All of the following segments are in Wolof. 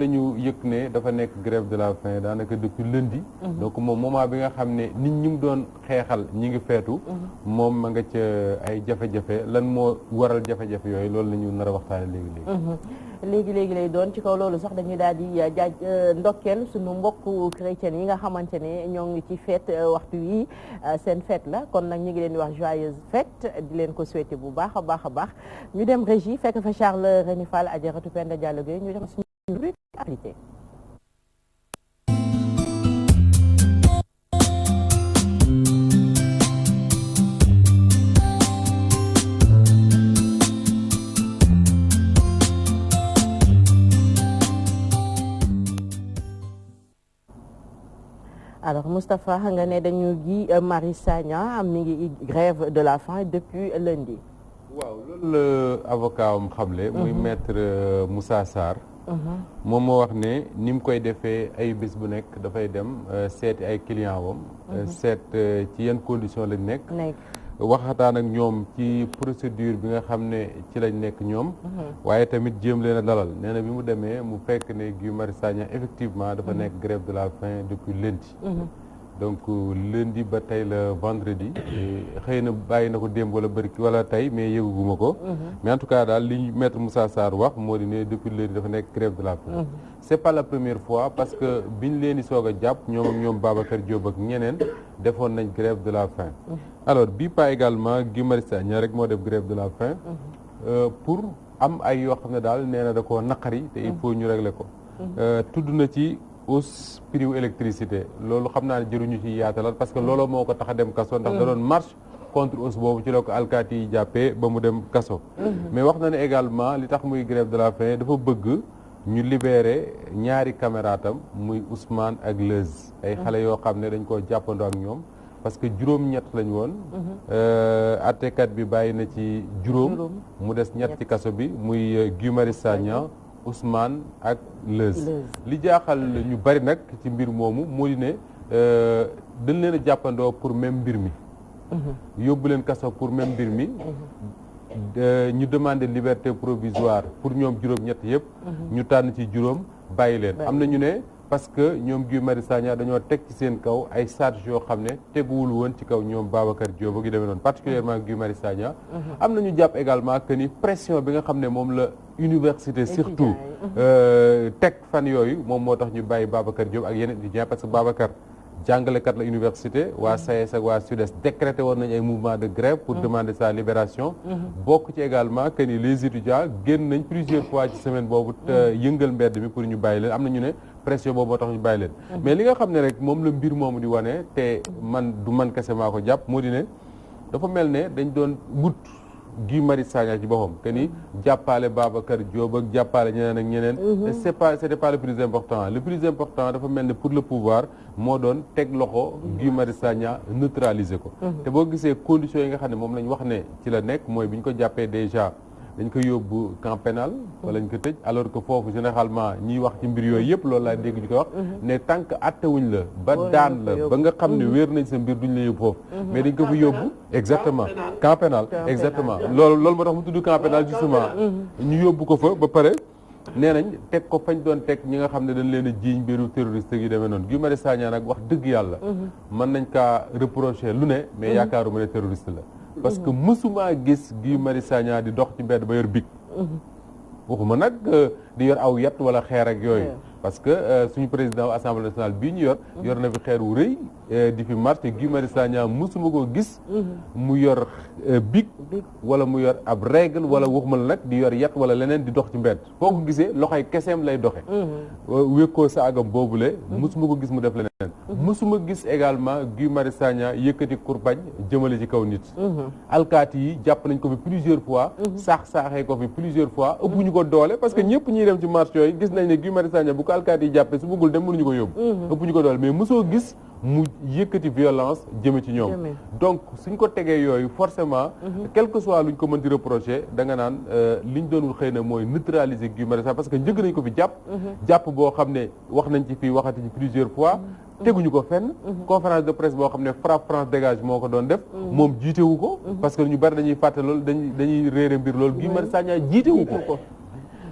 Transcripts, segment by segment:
dañu yëg ne dafa nekk grève de la faim daanaka depuis lundi. donc moom moment bi nga xam ne nit ñi mu doon xeexal ñi ngi feetu. moom ma nga ca ay jafe-jafe lan moo waral jafe-jafe yooyu loolu la ñu nar a waxtaane léegi lay doon ci kaw loolu sax dañuy daal di jaaj ndokkeel suñu mbokku chrétien yi nga xamante ne ñoo ngi ci fête waxtu yi seen fête la kon nag ñu ngi leen di wax joyeuse fête di leen ko souhaiter bu baax a baax a baax ñu dem régie fekk fa Charles Rémy Fall Adjaratou Penda Diallo Gueye ñu dem suñu rubrique actualité. alors Moustapha nga ne dañu gi Mari Sagna mi ngi grève de la faim depuis lundi. waaw loolu la avocat am xamle. muy maître Moussa Sarr. moom moo wax ne ni mu koy defee ay bés bu nekk dafay dem seeti ay client wam seet ci yan condition lañ nekk. waxataan ak ñoom ci procédure bi nga xam ne ci lañ nekk ñoom. waaye tamit jéem leen a dalal nee na bi mu demee mu fekk ne Guy Marius Sagna effectivement dafa nekk grève de la faim depuis lundi. donc lundi ba tey la vendredi. xëy na bàyyi na ko démb wala bëri wala tey mais yëguguma ko. mais en tout cas daal li maître Moussa Sarr wax moo di ne depuis lundi dafa nekk grève de la faim. c'est pas la première fois parce que biñ leen di soog a jàpp ñoom ak ñoom Babacar Diop ak ñeneen defoon nañ grève de la faim. alors bii pas également Guy Marius Sagna rek moo def grève de la faim. pour am ay yoo xam ne daal nee na da koo naqari te il faut ñu régler ko. tudd na ci hausse prix électricité loolu xam naa ne jëruñu ci yaatalal parce que looloo moo ko tax a dem kaso ndax da doon marche contre hausse boobu ci la ko alkaati yi jàppee ba mu dem kaso. mais wax na ne également li tax muy grève de la faim dafa bëgg ñu libérer ñaari camératam muy Ousmane ak Leuz ay xale yoo xam ne dañ koo jàppandoo ak ñoom parce que juróom-ñett lañ woon. àttekat bi bàyyi na ci juróom mu des ñett ci kaso bi muy Guy Marius Sagna Ousmane ak Leuz li jaaxal ñu bari nag ci mbir moomu moo di ne dañ leen a jàppandoo pour même mbir mi. yóbbu leen kaso pour même mbir mi. ñu demandé liberté provisoire pour ñoom juróom-ñett yëpp. ñu tànn ci juróom bàyyi leen. am na ñu ne parce que ñoom Guy Marius Sagna dañoo teg ci seen kaw ay charges yoo xam ne teguwul woon ci kaw ñoom Babacar Diop ak yu demee noonu particulièrement Guy Marius Sagna. am na ñu jàpp également que ni pression bi nga xam ne moom la université surtout teg fan yooyu moom moo tax ñu bàyyi Babacar Diop ak yeneen étudiants parce que Babacar jàngalekat la université waa SAES ak waa SUDES décrété woon nañ ay mouvement de grève pour demander sa libération. bokk ci également que ni les étudiants génn nañ plusieurs fois ci semaine boobu te yëngal mbedd mi pour ñu bàyyi leen am na ñu ne pression boobu moo tax ñu bàyyi leen. mais li nga xam ne rek moom la mbir moomu di wane te man du man kese maa ko jàpp moo di ne dafa mel ne dañ doon wut Guy Marius Sagna ci boppam que ni jàppale Babacar Diop ak jàppale ñeneen ak ñeneen. c'était pas le plus important le plus important dafa mel ne pour le pouvoir moo doon teg loxo Guy Marius Sagna neutraliser ko. te boo gisee conditions yi nga xam ne moom lañ wax ne ci la nekk mooy bi ñu ko jàppee déjà dañ ko yóbbu camp pénal wala ñu ko tëj alors que foofu généralement ñiy wax ci mbir yooyu yëpp loolu laa dégg ñu ko wax ne tant que attewuñ la ba daan la ba nga xam ne wéer nañ sa mbir duñ la yóbbu foofu mais dañ ko fa yóbbu exactement camp pénal exactement loolu moo tax mu tudd camp pénal justement ñu yóbbu ko fa ba pare nee nañ teg ko fañ doon teg ñi nga xam ne dañ leen a jiiñ mbiru terroriste yi demee noonu Guy Marius Sagna nag wax dëgg yàlla mën nañ kaa reprocher lu ne mais yaakaaruma ne terroriste la parce que mësuma gis Guy Marius Sagna di dox ci mbedd ba yor big waxuma nag di yor aw yat wala xeer ak yooyu parce que suñu président assemblée nationale bii ñu yor na fi xeer wu rëy di fi marché Guy Marius Sagna mësuma koo gis mu yor big wala mu yor ab règle wala waxuma la nag di yor yat wala leneen di dox ci mbedd foo ko gisee loxoy keseem lay doxe wékkoo saagam boobule mësuma ko gis mu def leneen mësuma gis également Guy Marius Sagna yëkkati kurpañ jëmale ci kaw nit alkaati yi jàpp nañ ko fi plusieurs fois saaxee ko fi plusieurs fois ëpp ñu ko doole parce que ñëpp ñuy dem ci marché yooyu gis nañ ne Guy Marius Sagna bu ko alkaati yi jàppee su bëggul dem mënuñu ko yóbbu ëpp ñu ko doole mais mësoo gis mu yëkkati violence jëme ci ñoom donc suñ ko tegee yooyu forcément quel que soit luñ ko mën di reprocher da nga naan liñ doonul xëy na mooy neutraliser Guy Marius Sagna parce que njëkk nañ ko fi jàpp boo xam ne wax nañ ci fii waxati ci plusieurs fois teguñu ko fenn conférence de presse boo xam ne FRAPP France dégage moo ko doon def moom jiitewu ko parce que ñu bari dañuy fàtte loolu dañuy réere mbir loolu Guy Marius Sagna jiitewu ko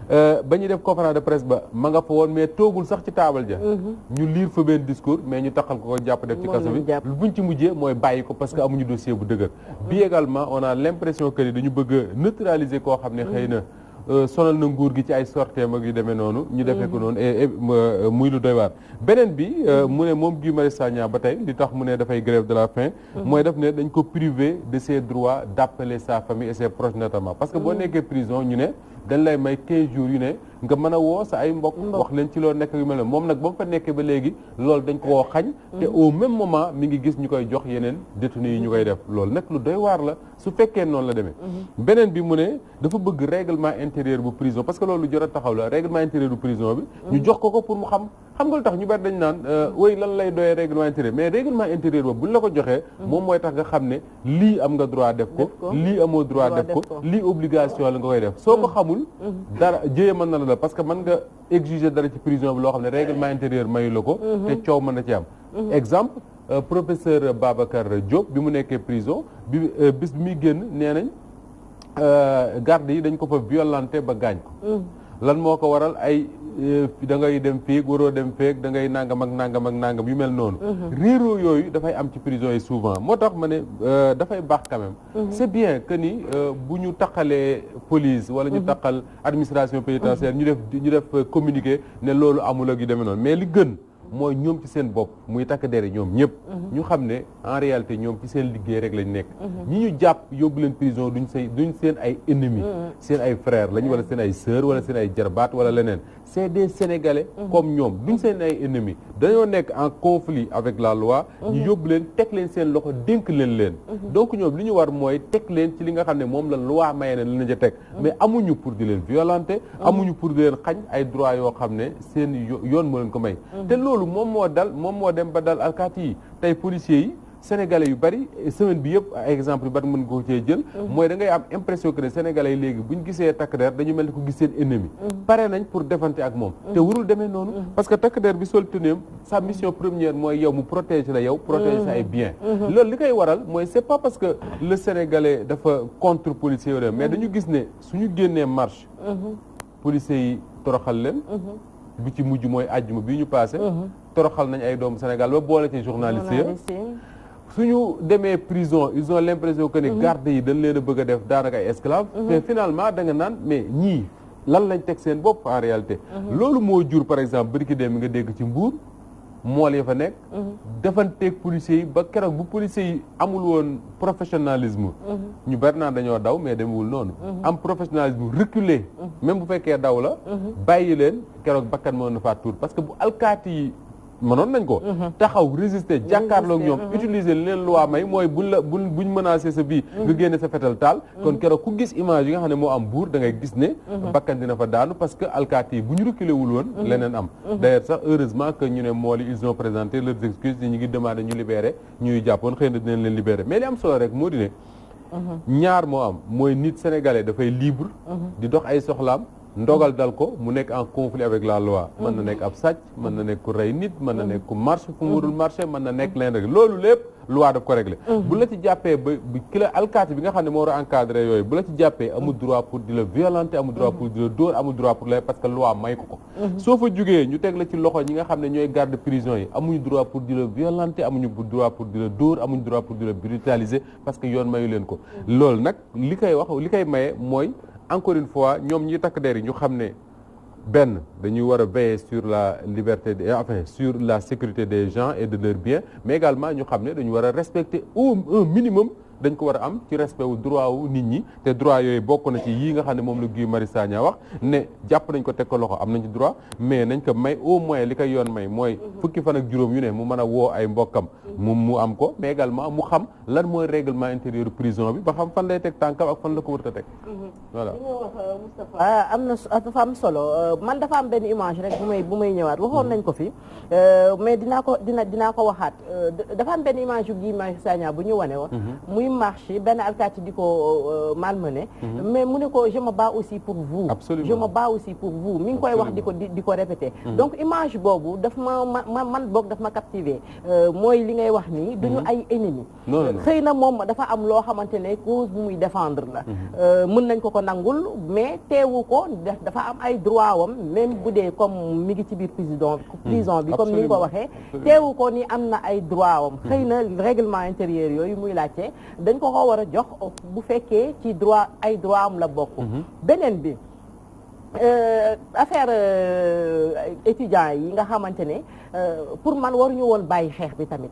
ba ñuy def conférence de presse ba ma nga fa woon mais toogul sax ci taabal ja ñu lire fa benn discours mais ñu taxal ko jàpp def ci kaso bi buñ ci mujjee mooy bàyyi ko parce que amuñu dossier bu dëgër bi également on a l'impression que ni dañu bëgg a neutraliser koo xam ne xëy na sonal na nguur gi ci ay sorteem ak yu demee noonu ñu defee ko noonu muy lu doy waar beneen bi mu ne moom Guy Marius Sagna ba tey li tax mu ne dafay grève de la faim mooy daf ne dañ ko privé de ses droits d'appeler sa famille et ses proches notamment parce que boo nekkee prison ñu ne dañ lay may 15 jours yu ne nga mën a woo sa ay mbokk wax leen ci loolu nekk yu mel ne moom nag ba mu fa nekkee ba léegi loolu dañ ko xañ te au même moment mi ngi gis ñu koy jox yeneen détenus yi ñu koy def loolu nag lu doy waar la su fekkee noonu la demee beneen bi mu ne dafa bëgg règlement intérieur bu prison parce que loolu jot a taxaw la règlement intérieur bu prison bi ñu jox ko pour mu xam nga lu tax ñu bari dañ naan woy lan lay doyee règlement intérieur mais règlement intérieur boobu buñ la ko joxee moom mooy tax nga xam ne lii am nga droit def ko lii amoo droit def ko lii obligation la nga koy def soo ko xamul dara jëye mën na la parce que mën nga exiger dara ci prison bi loo xam ne règlement intérieur mayu la ko te coow mën na ci am exemple professeur Babacar Diop bi mu nekkee prison bis bi muy génn nee nañ garde yi dañ ko fa violenté ba gaañ ko lan moo ko waral ay da ngay dem féeg waroo dem féeg da ngay nangam ak nangam yu mel noonu réeroo yooyu dafay am ci prison yi souvent moo tax ma ne dafay baax quand même c'est bien que ni bu ñu taqalee police wala ñu taqal administration pénitentiaire ñu def communiqué ne loolu amul ak yu demee noonu mais li gën mooy ñoom ci seen bopp muy takk der yi ñoom ñëpp ñu xam ne en réalité ñoom ci seen liggéey rek lañ nekk ñi ñu jàpp yóbbu leen prison duñ seen ay ennemis seen ay frères lañ wala seen ay sœurs wala seen ay jarbaat wala leneen c'est des Sénégalais comme ñoom duñ seen ay ennemis dañoo nekk en conflit avec la loi ñu yóbbu leen teg leen seen loxo dénk leen donc ñoom li ñu war mooy teg leen ci li nga xam ne moom la loi maye na li na ja teg mais amuñu pour di leen violenter amuñu pour di leen xañ ay droits yoo xam ne seen yoon moo leen ko may te loolu moom moo dem ba dal alkaati yi tey policiers yi sénégalais yu bari semaine bi yëpp exemple yu bari mën nga ko cee jël mooy da ngay am impression que ne sénégalais yi léegi buñ gisee takk der dañu mel ni ko gis seen ennemi pare nañ pour defante ak moom te warul demee noonu parce que takk der bi sol teneem sa mission première mooy yow mu protéger la yow protéger sa ay biens loolu li koy waral mooy c'est pas parce que le sénégalais dafa contre policiers yooyu mais dañu gis ne suñu génnee marche policiers yi toroxal leen bi ci mujj mooy àjjuma bii ñu passé toroxal nañ ay doomu Sénégal ba boole ci journalistes yi suñu demee prison ils ont l'impression que ni garde yi dañ leen a bëgg a def daanaka ay esclaves te finalement da nga naan mais ñii lan lañ teg seen bopp en réalité loolu moo jur par exemple bëriki dem mi nga dégg ci Mbuur mool ya fa nekk defanteeg policiers yi ba keroog bu policiers yi amul woon professionnalisme ñu bari naan dañoo daw mais demewul noonu am professionnalisme reculé même bu fekkee daw la bàyyi leen keroog bakkan moo na faa tuur parce que bu alkaati yi mënoon nañ ko taxaw résister jàkkaarloog ñoom utiliser li leen loi may mooy buñ menacé sa vie nga génne sa fetal taal kon keroog ku gis image yi nga xam ne moo am Mbuur da ngay gis ne bakkan dina fa daanu parce que alkaati yi bu ñu reculé wul woon leneen am d'ailleurs sax heureusement que ñu ne mool yi ils ont présenté leurs excuses ñu ngi demandé ñu libéré ñuy jàppoon xëy na dinañ leen libéré mais li am solo rek moo di ne ñaar moo am mooy nit sénégalais dafay libre di dox ay soxlaam ndogal dal ko mu nekk en conflit avec la loi mën na nekk ab sàcc mën na nekk ku rey nit mën na nekk ku marche fu mu warul marché mën na nekk leen rek loolu lépp loi daf ko réglé bu la ci jàppee ba ki la alkaati bi nga xam ne moo war a encadré yooyu bu la ci jàppee amul droit pour di la violenter amul droit pour di la dóor amul droit pour la parce que loi may ko ko soo fa jugee ñu teg la ci loxo ñi nga xam ne ñooy garde prison yi amuñu droit pour di la violenter amuñu droit pour di la dóor amuñu droit pour di la brutaliser parce que yoon mayu leen ko loolu nag li koy maye mooy encore une fois ñoom ñi takk der yi ñu xam ne benn dañuy war a veiller sur la liberté sur la sécurité des gens et de leurs biens mais également ñu xam ne dañu war a respecter un minimum dañ ko war a am ci respect wu droit wu nit ñi te droit yooyu bokk na ci yii nga xam ne moom la Guy Marius Sagna wax ne jàpp nañ ko teg ko loxo am nañ ci droit mais nañ ko may au moins li koy yoon may mooy fukki fan ak juróom yu ne mu mën a woo ay mbokkam mu am ko mais également mu xam lan mooy règlement intérieur prison bi ba xam fan lay teg tànkam ak fan la ko wër a teg voilà. li nga wax Moustapha am na dafa am solo man dafa am benn image rek bu may ñëwaat waxoon nañ ko fi mais dinaa ko waxaat dafa am benn image yu Guy Marius Sagna bu ñu wane woon muy marché benn alkaati di ko malmené mais mu ne ko je me bats aussi pour vous. Absolument. Je me bats aussi pour vous mi ngi koy wax di ko répété donc image boobu daf man boog daf ma captivé mooy li ngay ngay wax nii duñu ay ennemis. xëy na moom dafa am loo xamante ne cause bu muy défendre la. mën nañ ko nangul mais teewu ko dafa am ay droit wam même bu dee comme mi ngi ci biir prison bi comme ni nga ko waxee. teewu ko ni am na ay droit wam. xëy na règlement intérieur yooyu muy laajte dañ ko war a jox bu fekkee ci droit ay droit am la bokk. beneen bi. affaire étudiants yi nga xamante ne pour man waruñu woon bàyyi xeex bi tamit.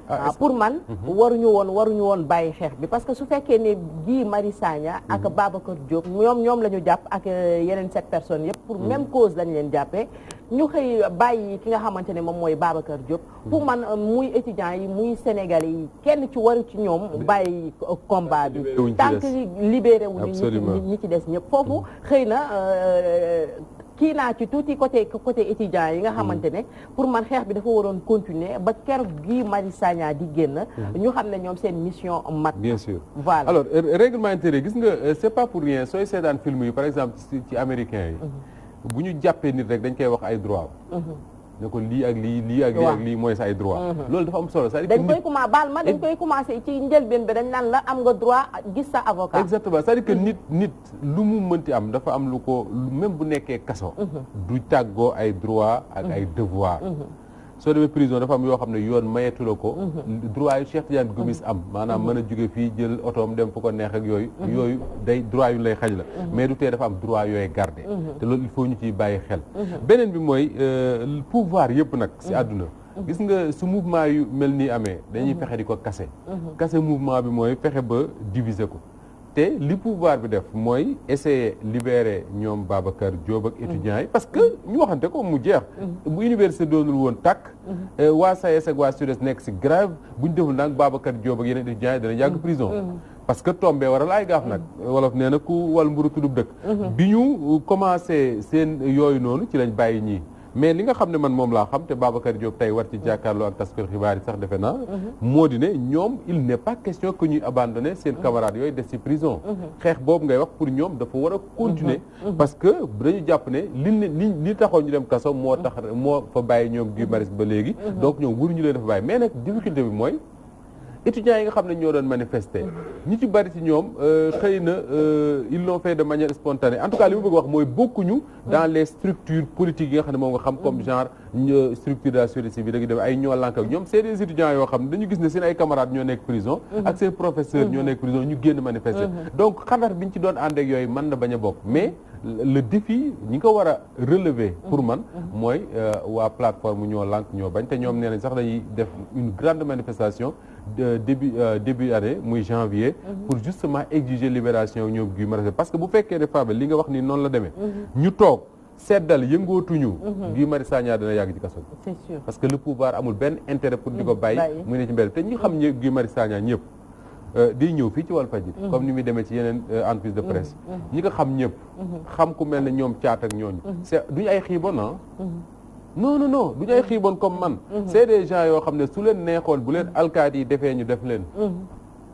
waaw pour man waruñu woon bàyyi xeex bi parce que su fekkee ne Guy Marius Sagna ak Babacar Diop ñoom la ñu jàpp ak yeneen 7 personnes yëpp pour même cause lañ leen jàppee ñu xëy bàyyi ki nga xamante ne moom mooy Babacar Diop. pour man muy étudiants yi muy sénégalais yi kenn ci waru ci ñoom bàyyi combat bi tant que libéré wu ñi ci des ñëpp foofu xëy na kii naa ci tuuti côté étudiants yi nga xamante ne pour man xeex bi dafa waroon continuer ba keroog Guy Marius Sagna di génn ñu xam ne ñoom seen mission mat. bien sûr voilà alors règlement intérieur gis nga c'est pas pour rien sooy seetaan film yi par exemple ci américains yi bu ñu jàppee nit rek dañ koy wax ay droit ne ko lii ak lii mooy sa ay droit loolu dafa am solo c'est-à-dire dañ koy commencer ci njëlbeen bi dañ naan la am nga droit gis sa avocat. exactement c'est-à-dire que nit lu mu mënti am dafa am lu ko même bu nekkee kaso du tàggoo ay droit ak ay devoir soo demee prison dafa am yoo xam ne yoon mayetu la ko droit yu Cheikh Tidiane Gomis am maanaam mën a jóge fii jël otoom dem fu ko neex ak yooyu day droit yu lay xaj la mais du tee dafa am droit yooyu garder te loolu il faut ñu ciy bàyyi xel beneen bi mooy pouvoir yëpp nag si àdduna gis nga su mouvement yu mel nii amee dañuy fexe di ko kase mouvement bi mooy fexe ba diviser ko te li pouvoir bi def mooy essayer libérer ñoom Babacar Diop ak étudiants yi parce que ñu waxante ko mu jeex bu université doonul woon tàkk waa SAES ak waa SUDES nekk si grève bu ñu deful nag Babacar Diop ak yeneen étudiants yi dana yàgg prison parce que tombé waral ay gaaf nag wolof nee na ku wal mburu tuddub dëkk bi ñu commencé seen yooyu noonu ci lañ bàyyi ñii mais li nga xam ne man moom laa xam te Babacar Diop tey war ci jàkkaarloo ak taskatu xibaar yi sax defe naa moo di ne ñoom il n'est pas question que ñuy abandonner seen camarades yooyu des ci prison xeex boobu ngay wax pour ñoom dafa war a continuer parce que dañu jàpp ne li taxoon ñu dem kaso moo tax moo fa bàyyi ñoom Guy Marius ba léegi donc ñoom waruñu leen dafa bàyyi mais nag difficulté bi mooy étudiants yi nga xam ne ñoo doon manifester ñi ci bari ci ñoom xëy na ils l'ont fait de manière spontanée en tout cas li ma bëgg wax mooy bokkuñu dans les structures politiques yi nga xam ne moom nga xam comme genre structure de la société civile dañuy dem ay ñoo lànk ak ñoom c'est des étudiants yoo xam ne dañu gis ne seen ay camarades ñoo nekk prison ak seen professeurs ñoo nekk prison ñu génn manifester donc xadar biñ ci doon ànd ak yooyu mën na bañ a bokk mais le défi ñi ko war a relever pour man mooy waa plateforme ñoo lànk ñoo bañ te ñoom nee nañ sax dañuy def une grande manifestation début année muy janvier pour justement exiger libération ñoom Guy Marius parce que bu fekkee ne Fabel li nga wax ni noonu la demee ñu toog seddal yëngootuñu Guy Marius Sagna dana yàgg ci kaso bi c'est sûr parce que le pouvoir amul benn intérêt pour di ko bàyyi muy ne ci mbedd te ñi xam ñë Guy Marius Sagna ñëpp di ñëw fii ci Walfadjri comme ni muy demee ci yeneen entreprise de presse ñi ko xam ñëpp xam ku mel ne ñoom caat ak ñooñu c'est duñu ay xiibon non du ñu ay xiiboon comme man c'est des gens yoo xam ne su leen neexoon bu leen alkaati yi defee ñu def leen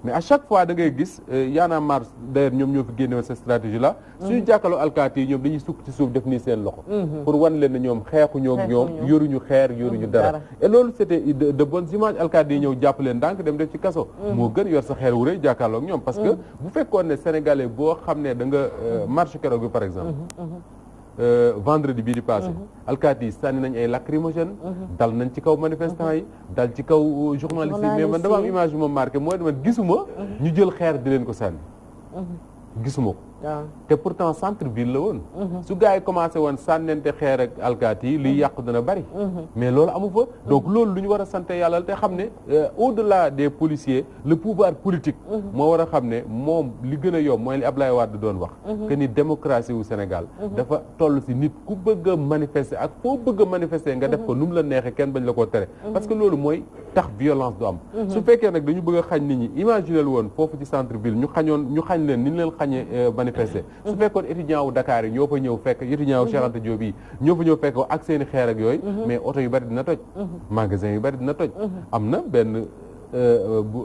mais à chaque fois da ngay gis Y'en a marre d'ailleurs ñoom ñoo fi génnewoon cette stratégie là suñu jàkkaloo alkaati yi ñoom dañuy sukk ci suuf def nii seen loxo pour wan leen ne ñoom xeexuñoo ak ñoom yoruñu xeer yoruñu dara et loolu c'était de bonnes images alkaati yi ñëw jàpp leen ndànk dem def ci kaso moo gën yor sa xeer wu rëy jàkkaarloo ak ñoom parce que bu fekkoon ne sénégalais boo xam ne da nga marche keroog bi par exemple vendredi bii di passé alkaati yi sànni nañ ay lacrymogène dal nañ ci kaw manifestants yi dal ci kaw journalistes yi mais man dama am image bi ma marqué mooy man gisuma ñu jël xeer di leen ko sànni gisuma ko te pourtant centre ville la woon su gars yi commencé woon sànnente xeer ak alkaati yi liy yàqu dana bari mais loolu amu fa donc loolu lu ñu war a sant yàlla te xam ne au-delà des policiers le pouvoir politique moo war a xam ne moom li gën a yomb mooy li Ablaye Wade doon wax que ni démocratie wu Sénégal dafa toll si nit ku bëgg a manifester ak foo bëgg a manifester nga def ko nu mu la neexee kenn bañ la koo tere parce que loolu mooy tax violence du am su fekkee nag dañu bëgg a xañ nit ñi imaginer woon foofu ci centre ville ñu xañ leen ni ñu leen xañee su fekkoon étudiant wu Dakar yi ñoo fa ñëw fekk étudiant wu Cheikh Anta Diop yi ñoo fa ñëw fekk ak seen i xeer ak yooyu mais oto yu bari dina toj magasin yu bari dina toj am na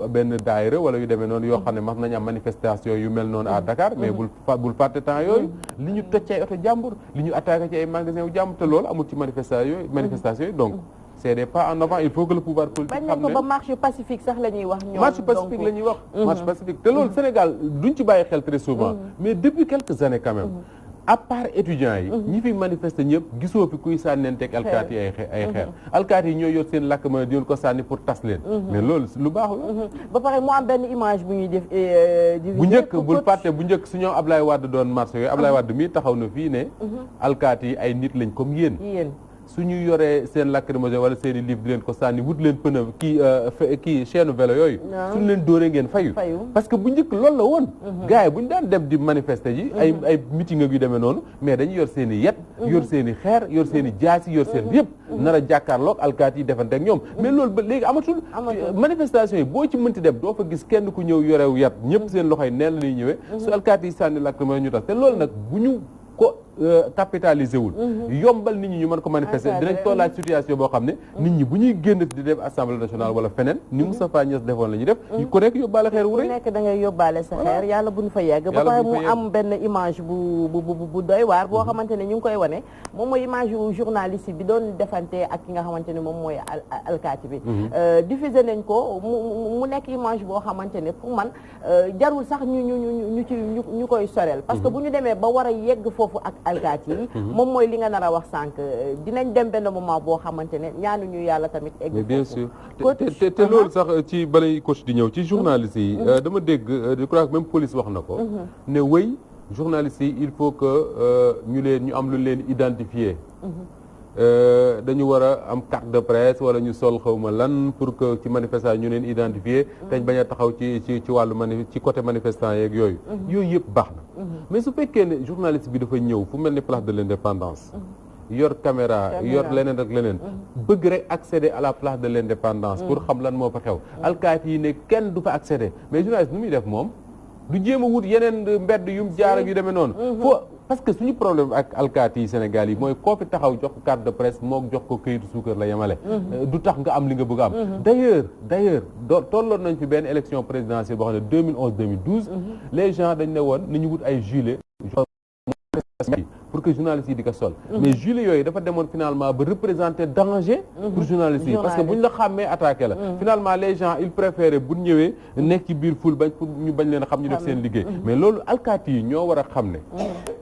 benn daayira wala yu demee noonu yoo xam ne mas nañu am manifestation yu mel noonu à Dakar mais bul fàtte temps yooyu li ñu toj ci ay oto jàmbur li ñu attaqué ci ay magasin yu jàmbur te loolu amul ci manifestation yooyu donc c'est des pas en avant il faut que le pouvoir politique xam ne ba marche pacifique sax la ñuy wax ñoom marche pacifique la ñuy wax marche pacifique te loolu Sénégal duñ ci bàyyi xel très souvent mais depuis quelques années quand même à part étudiants yi ñi fi manifester ñëpp gisoo fi kuy sànneenteeg alkaati yi ay xeer alkaati yi ñoo yor seen lakk ma di ko sànni pour tas leen mais loolu lu baax la ba pare mu am benn image bu ñuy def bu njëkk bul fàtte bu njëkk su ñoom Ablaye Wade doon marché yooyu Ablaye Wade mii taxaw na fii ne alkaati yi ay nit lañ comme yéen suñu yoree seen lacrymogène wala seen i livre di leen ko sànni wut leen pneu kii chaîne vélo yooyu suñu leen dóoree ngeen fayu parce que bu njëkk loolu la woon gars yi bu ñu daan dem di manifester ji ay meeting ak yu demee noonu mais dañuy yor seen i yet yor seen i xeer yor seen i jaasi yor seen yëpp nar a jàkkaarloog alkaati yi defante ak ñoom mais loolu ba léegi amatul manifestation yi boo ci mënti dem doo fa gis kenn ku ñëw yorew yat ñëpp seen loxoy neen la ñuy ñëwee su alkaati yi sànni lacrymogène ñu tas te loolu nag bu ñu ko capitaliser wul yombal nit ñi ñu mën ko manifester dinañ tollaat situation boo xam ne nit ñi bu ñuy génn di dem assemblée nationale wala feneen ni Moustapha Niasse defoon la ñuy def ku nekk yóbbaale xeer wu rëy ku nekk da ngay yóbbaale sa xeer yàlla bu ñu fa yegg ba pare mu am benn image bu doy waar boo xamante ne ñu ngi koy wane moom mooy image yu journaliste bi doon defante ak ki nga xamante ne moom mooy alkaati bi diffusé nañ ko mu nekk image boo xamante ne pour man jarul sax ñu koy sorel parce que bu ñu demee ba war a yegg foofu ak alkaati yi moom mooy li nga nar a wax sànq dinañ dem benn moment boo xamante ne ñaanuñu yàlla tamit egg foofu bien sûr te loolu sax ci balay coach di ñëw ci journalistes yi dama dégg je crois que même police wax na ko ne wéy journalistes yi il faut que ñu am lu leen identifier dañu war a am carte de presse wala ñu sol xawma lan pour que ci manifestation ñu leen identifier te bañ a taxaw ci wàllu ci côté manifestant yeeg yooyu yëpp baax na mais su fekkee ne journaliste bi dafa ñëw fu mel ni place de l'indépendance yor caméra yor leneen ak leneen bëgg rek accéder à la place de l'indépendance pour xam lan moo fa xew alkaati yi ne kenn du fa accéder mais journaliste nu muy def moom du jéem a wut yeneen mbedd yum jaar ak yu demee noonu foo parce que suñu problème ak alkaati yi Sénégal yi mooy koo fi taxaw jox ko carte de presse mook jox ko këyitu suukar la yemale du tax nga am li nga bëgg a am d'ailleurs tolloon nañ fi benn élection présidentielle boo xam ne 2011-2012 les gens dañ ne woon nañu wut ay gilets pour que journalistes yi di ko sol mais gilet yooyu dafa demoon finalement ba représenter danger pour journalistes yi parce que bu ñu la xàmmee attaqué la finalement les gens ils préféraient bu ñëwee nekk ci biir foule bañ pour ñu bañ leen a xam ñu def seen liggéey mais loolu alkaati yi ñoo war a xam ne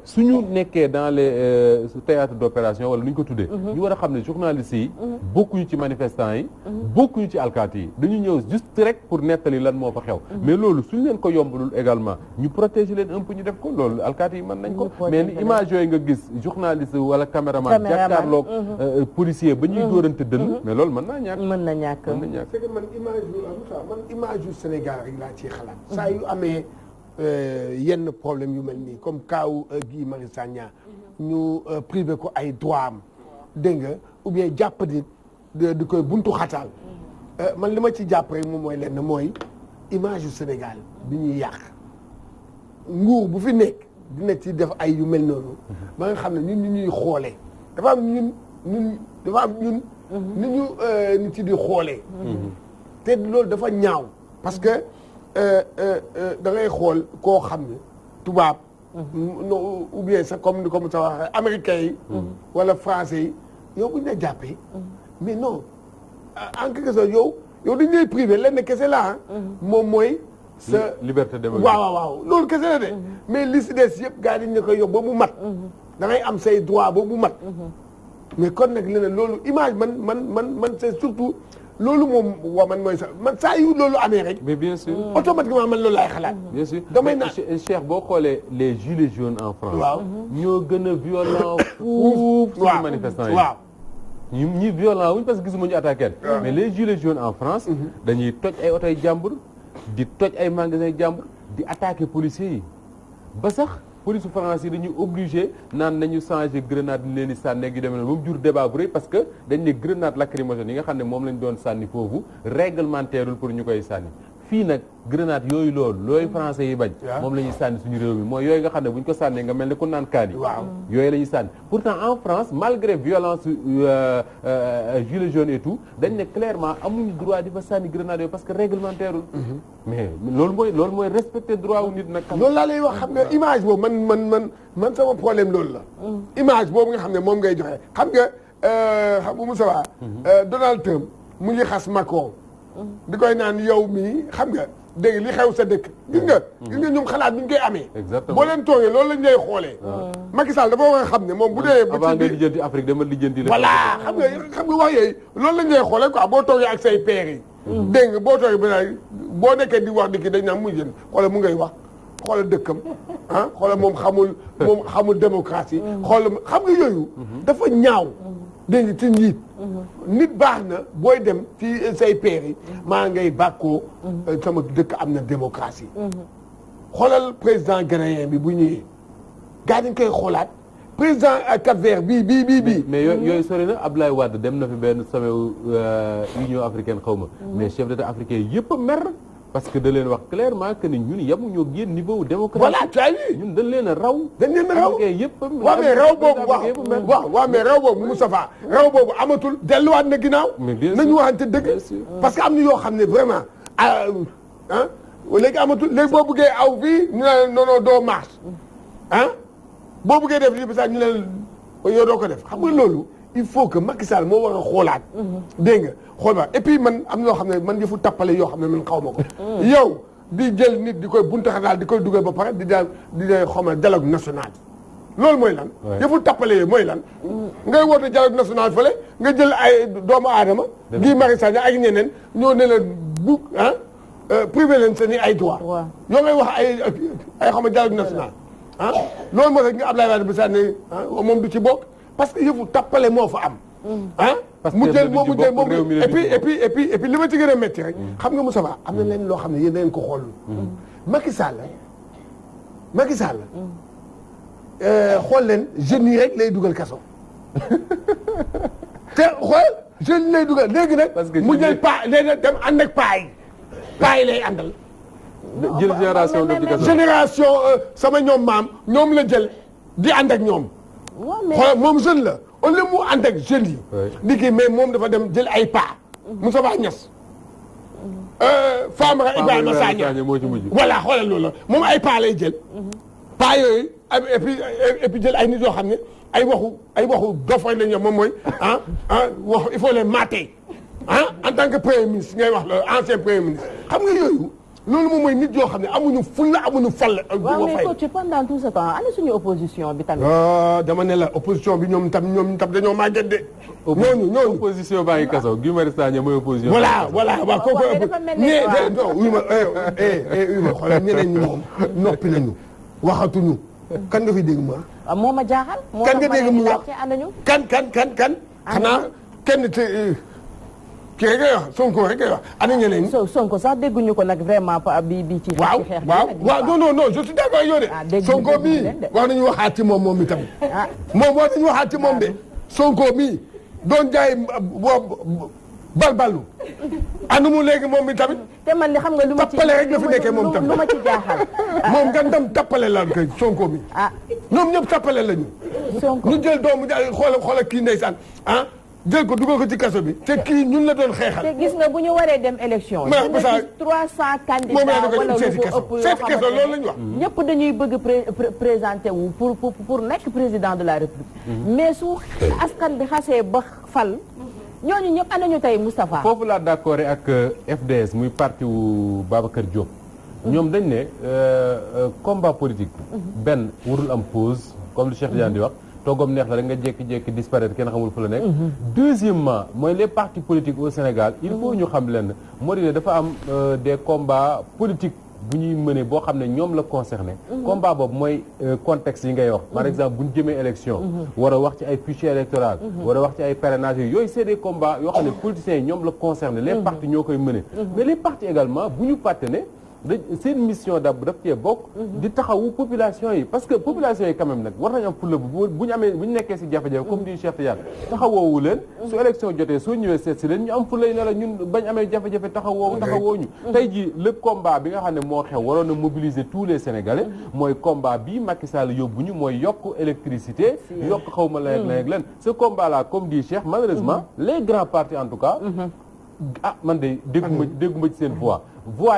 suñu nekkee dans les théâtres d'opération wala nu ñu ko tuddee ñu war a xam ne journalistes yi bokkuñu ci manifestants yi bokkuñu ci alkaati yi dañu ñëw juste rek pour nettali lan moo fa xew mais loolu suñu leen ko yombalul également ñu protéger leen un peu ñu def ko loolu alkaati yi mën nañ ko mais ni image yooyu nga gis journaliste wala caméraman jàkkaarloog policier ba ñuy dóorante dënn mais loolu mën na ñàkk c'est que man image yu Sénégal rek laa ciy xalaat saa yu amee yenn problème yu mel nii comme kaaw Guy Marius Sagna ñu privé ko ay droit am dégg nga ou bien jàpp di koy buntu xataal man li ma ci jàpp rek moom mooy lenn mooy image yu Sénégal bi ñuy yàq nguur bu fi nekk dina ci def ay yu mel noonu ba nga xam ne ñun ñu ñuy xoolee dafa am ñun ni ñu nit ci di xoolee te loolu dafa ñaaw parce que da ngay xool koo xam ne tubaab ou bien sax comme ça waxee américains yi wala français yi yow bu ñu la jàppee mais non en quelque sorte yow dañu lay privé lenn kese la moom mooy sa liberté démocratique waaw loolu kese la de mais li si des yëpp gars yi dañ la koy yóbbu ba mu mat da ngay am say droit ba mu mat mais kon nag leneen loolu image man c'est surtout loolu moom man mooy sax man saa yu loolu amee rek. mais bien sûr automatiquement man loolu laay xalaat. bien sûr damay naan Cheikh boo xoolee les gilets jaunes en France. waaw ñoo gën a violent fuuf suñu manifestants yi. waaw ñi violent wuñ parce que gisuma ñu attaqué mais les gilets jaunes en France. dañuy toj ay oto jàmbur di toj ay magasins jàmbur di attaquer policiers yi ba sax. police France yi dañuy obligé naan nañu changer grenade li leen di sànni ak yu demee noonu ba mu jur débat bu rëy parce que dañ ne grenade lacrymogène yi nga xam ne moom lañ doon sànni foofu réglementairul pour ñu koy sànni fii nag grenade looyu français yi bañ moom la ñuy sànni suñu réew mi mooy yooyu nga xam ne bu ñu ko sànnee nga mel ne ku naan kaani yooyu la ñuy sànni pourtant en France malgré violence gilets jaunes et tout dañ ne clairement amuñu droit di fa sànni grenade yooyu parce que réglementairul mais loolu mooy respecter droit wu nit nag loolu laa lay wax xam nga image boobu man sama problème loolu la image boobu nga xam ne moom ngay joxe xam nga xam nga Moussa Wa. Donald Trump mu ngi xas Macron. di koy naan yow mii xam nga dégg li xew sa dëkk. gis nga ñoom xalaat bi ñu koy amee. exactement boo leen toogee loolu lañ lay xoolee. Macky Sall dafa war a xam ne moom bu dee. avant nga lijjanti Afrique dama lijjanti la. voilà xam nga wax yooyu loolu lañ lay xoolee quoi boo toogee ak say pères yi. dégg nga boo toogee ba boo nekkee di wax dëkk dañ naan muy jën xoolal mu ngay wax xoolal dëkkam ah xoolal moom xamul démocratie. xoolal xam nga yooyu. dafa ñaaw. dégg nga ci njiit. nit baax na booy dem ci say pères yi. maa ngay bàkkoo sama dëkk am na démocratie. xoolal président ghanéen bi bu ñëwee. gars dañ koy xoolaat président Cap-Vert bii. mais yooyu sori na Abdoulaye Wade dem na fi benn sommet Union africaine xaw ma. mais chef d'État africain yëpp a mer. parce que da leen wax clairement que ni ñun yemuñoo génn niveau démocratie. voilà tu as vu ñun dañ leen a raw. dañ leen a raw yëpp. waaw mais raw boobu waaw mais raw boobu Moustapha raw boobu amatul delluwaat na ginnaaw. nañu waxante dëgg. parce que am na yoo xam ne vraiment ah léegi amatul léegi boo buggee aw fii ñu ne non doo marche boo buggee def lii ba ñu ne yow doo ko def xam nga loolu il faut que Macky Sall moo war a xoolaat. dégg nga xool ba et puis man am na yoo xam ne man yëfu tappale yoo xam ne man xaw ma ko. yow di jël nit di koy buntaxanaal di koy dugal ba pare di xaw ma dialogue national. loolu mooy lan. yëfu tappale yooyu mooy lan. ngay woote dialogue national fële nga jël ay doomu aadama. Guy Marius Sagna ak ñeneen ñoo ne la bu privé leen seen ay droit. yoo ngay wax ay xaw ma dialogue national. loolu moo tax ñu Abdoulaye Wade bi sax ne moom du ci bokk. parce que yëfu tappale moo fa am. mu jël moom et puis li ma ci gën a métti rek. xam nga Moussa Ba am na leen loo xam ne yéen da ngeen ko xool. Macky Sall xool leen jeunes yi rek lay dugal kaso. te xool jeunes yi lay dugal léegi nag. mu jël léegi dem ànd ak paa yi lay àndal. jël génération sama ñoom maam ñoom la jël di ànd ak ñoom. xoolal moom jeune la au lieu mu ànd ak jeunes yi. liggéey mais moom dafa dem jël ay paa. Moussa Ba Niass. Famara Ibrahima Sagna voilà xoolal loolu la moom ay paa lay jël. paa yooyu et puis jël ay nit yoo xam ne ay waxu dof rek la ñu moom mooy wax il faut les mater en tant que premier ministre ngay wax la ancien premier ministre xam nga yooyu. loolu moom mooy nit yoo xam ne amuñu fulla amuñu fal. waaw mais coach pendant tout ce temps ana suñu opposition bi tamit. dama ne la opposition bi ñoom tam dañoo màgget de. ñooñu opposition baa ngi kaso Guy Marius Sagna mooy opposition. voilà waaw kooku oui ma xoolal ñeneen ñi moom noppi nañu waxatuñu. kan nga fi dégg mu wax. moo ma jaaxal. kan nga dégg mu wax kan. xanaa kenn te. kii rek ngay wax Sonko rek ngay wax ana ñeneen ñi. Sonko sax dégguñu ko nag vraiment bi ci xeex waaw non je suis d'accord yow de. Sonko mii wax nañu waxaat ci moom itam. moom wax nañu waxaat ci moom de. Sonko mii doon jaay balbalu. anu mu léegi moom mi tamit. te man li xam nga lu ma ci tappale rek la fi nekkee moom tamit lu ma ci jaaxal. moom nga dem tappale la kay Sonko mi. ñoom ñëpp tappale lañu. Sonko ñu jël doomu xoolal kii ndeysaan jël ko dugal ko ci kaso bi te kii ñun la doon xeexal. te gis nga bu ñu waree dem élection. mais dina gis 300 candidats wala lu ko ëpp yoo seeti kaso loolu la ñu wax. ñëpp dañuy bëgg présenter wu pour nekk président de la république. mais su askan bi xasee ba fal. ñooñu ñëpp ana ñu tey Moustapha. foofu laa d'accord ak FDS muy parti wu Babacar Diop. ñoom dañ ne combat politique. benn warul am pause comme lu Cheikh Tidiane di wax. toogam neex la rek nga jékki-jékki disparaître kenn xamul fu la nekk. Deuxièmement mooy les partis politiques au Sénégal il faut ñu xam leen moo di ne dafa am des combats politiques bu ñuy mëne boo xam ne ñoom la concerné. combat boobu mooy contexte yi ngay wax. par exemple bu ñu jëmee élection. war a wax ci ay fichier électoral. war a wax ci ay parrainage yooyu c'est des combats yoo xam ne politiciens yi ñoom la concerné. les partis ñoo koy mëne. mais les partis également bu ñu fàtte ne. seen mission daf cee bokk. di taxawu population yi parce que population yi quand même nag war nañu am fulla bu ñu nekkee si jafe-jafe comme di Cheikh Tidiane taxawoowu leen su élection jotee soo ñëwee seet si leen ñu am fulla yi ne la ñun bañ amee jafe-jafe taxawoo ñu tey ji le combat bi nga xam ne moo xew waroon na mobiliser tous les Sénégalais mooy combat bi Macky Sall yóbbu ñu mooy yokk électricité yokk xawma leen ce combat là comme dit Cheikh malheureusement les grands partis en tout cas ah man de dégguma ci seen voix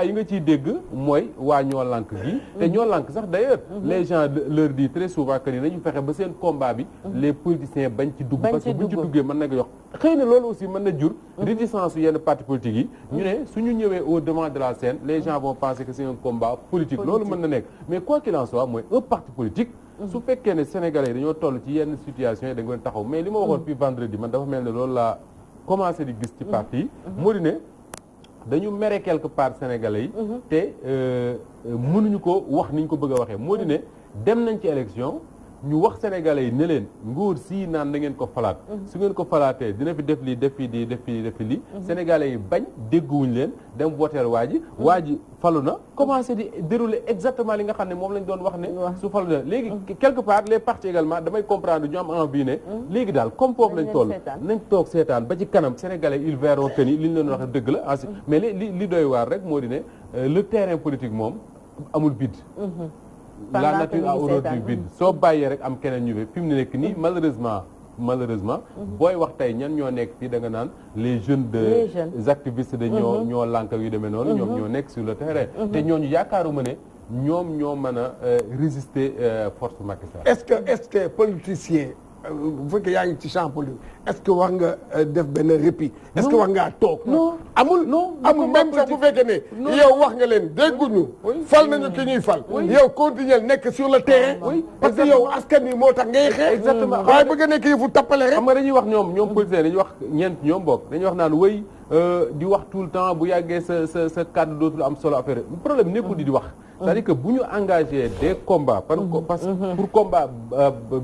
yi nga ciy dégg mooy waa ñoo lànk gi te ñoo lànk sax d'ailleurs les gens leur disent très souvent que ni nañu fexe ba seen combat bi les politiciens bañ ci dugg parce que buñ ci duggee mën na ko yox xëy na loolu aussi mën na jur réticence yenn parti politique yi ñu ne suñu ñëwee au devant de la scène les gens vont penser que c'est un combat politique loolu mën na nekk mais quoi qu'il en soit mooy un parti politique su fekkee ne sénégalais yi dañoo toll ci yenn situation yi da nga taxaw mais li ma waxoon fii vendredi man dafa mel ne loolu laa commencé di gis ci parti yi moo di ne dañu mere quelque part sénégalais yi te mënuñu ko wax ni ñu ko bëgg a waxee moo di ne dem nañ ci élection ñu wax sénégalais yi ne leen nguur sii naan da ngeen ko falaat su ngeen ko falaatee dina fi def lii def fi di def fi def fi lii sénégalais yi bañ dégguwuñ leen dem voteel waa ji falu na commencé di dérouler exactement li nga xam ne moom lañ doon wax ne su falu na léegi quelque part les partis également damay comprendre ñu am envie ne léegi daal comme foofu lañ toll nañ toog seetaan ba ci kanam sénégalais ils verront que ni li ñu leen wax dëgg la ensuite mais li doy waar rek moo di ne le terrain politique moom amul bide la nature a horreur du vide soo bàyyee rek am keneen ñu fi mu ne nekk nii malheureusement booy wax tey ñan ñoo nekk fii da nga naan les jeunes des activistes de ñoo lànk yu demee noonu ñoom ñoo nekk sur le terrain te ñooñu yaakaaruma ne ñoom ñoo mën a résister force Macky Sall est-ce que politicien bu fekkee yaa ngi ci champ politique est-ce que war nga def benn répit est-ce que war ngaa toog amul même sax bu fekkee ne yow wax nga leen dégguñu fal nañu ki ñuy fal yow continuer nekk sur le terrain parce que yow askan wi moo tax ngay xeex exactement waaye bëgg a nekk yi fu tappale rek xam nga dañuy wax ñoom politicien dañuy wax ñeent ñoom bokk dañuy wax naan wéy di wax tout le temps bu yàggee sa kàddu dootul am solo affaire problème nekkul di wax c'est-à-dire que bu ñu engagé des combats parce que pour combat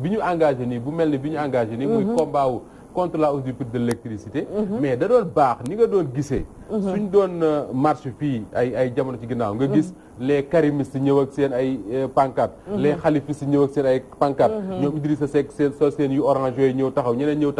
bi ñu engagé nii bu mel ni bi ñu engagé nii muy combat wu contre la hausse du prix de l'électricité mais da doon baax ni nga doon gisee suñ doon marche fii ay jamono ci ginnaaw nga gis les karimistes ñëw ak seen ay pancarte les xalifistes ñëw ak seen ay pancarte ñoom Idrissa Seck seen yu orange yooyu ñëw taxaw ñeneen ñëw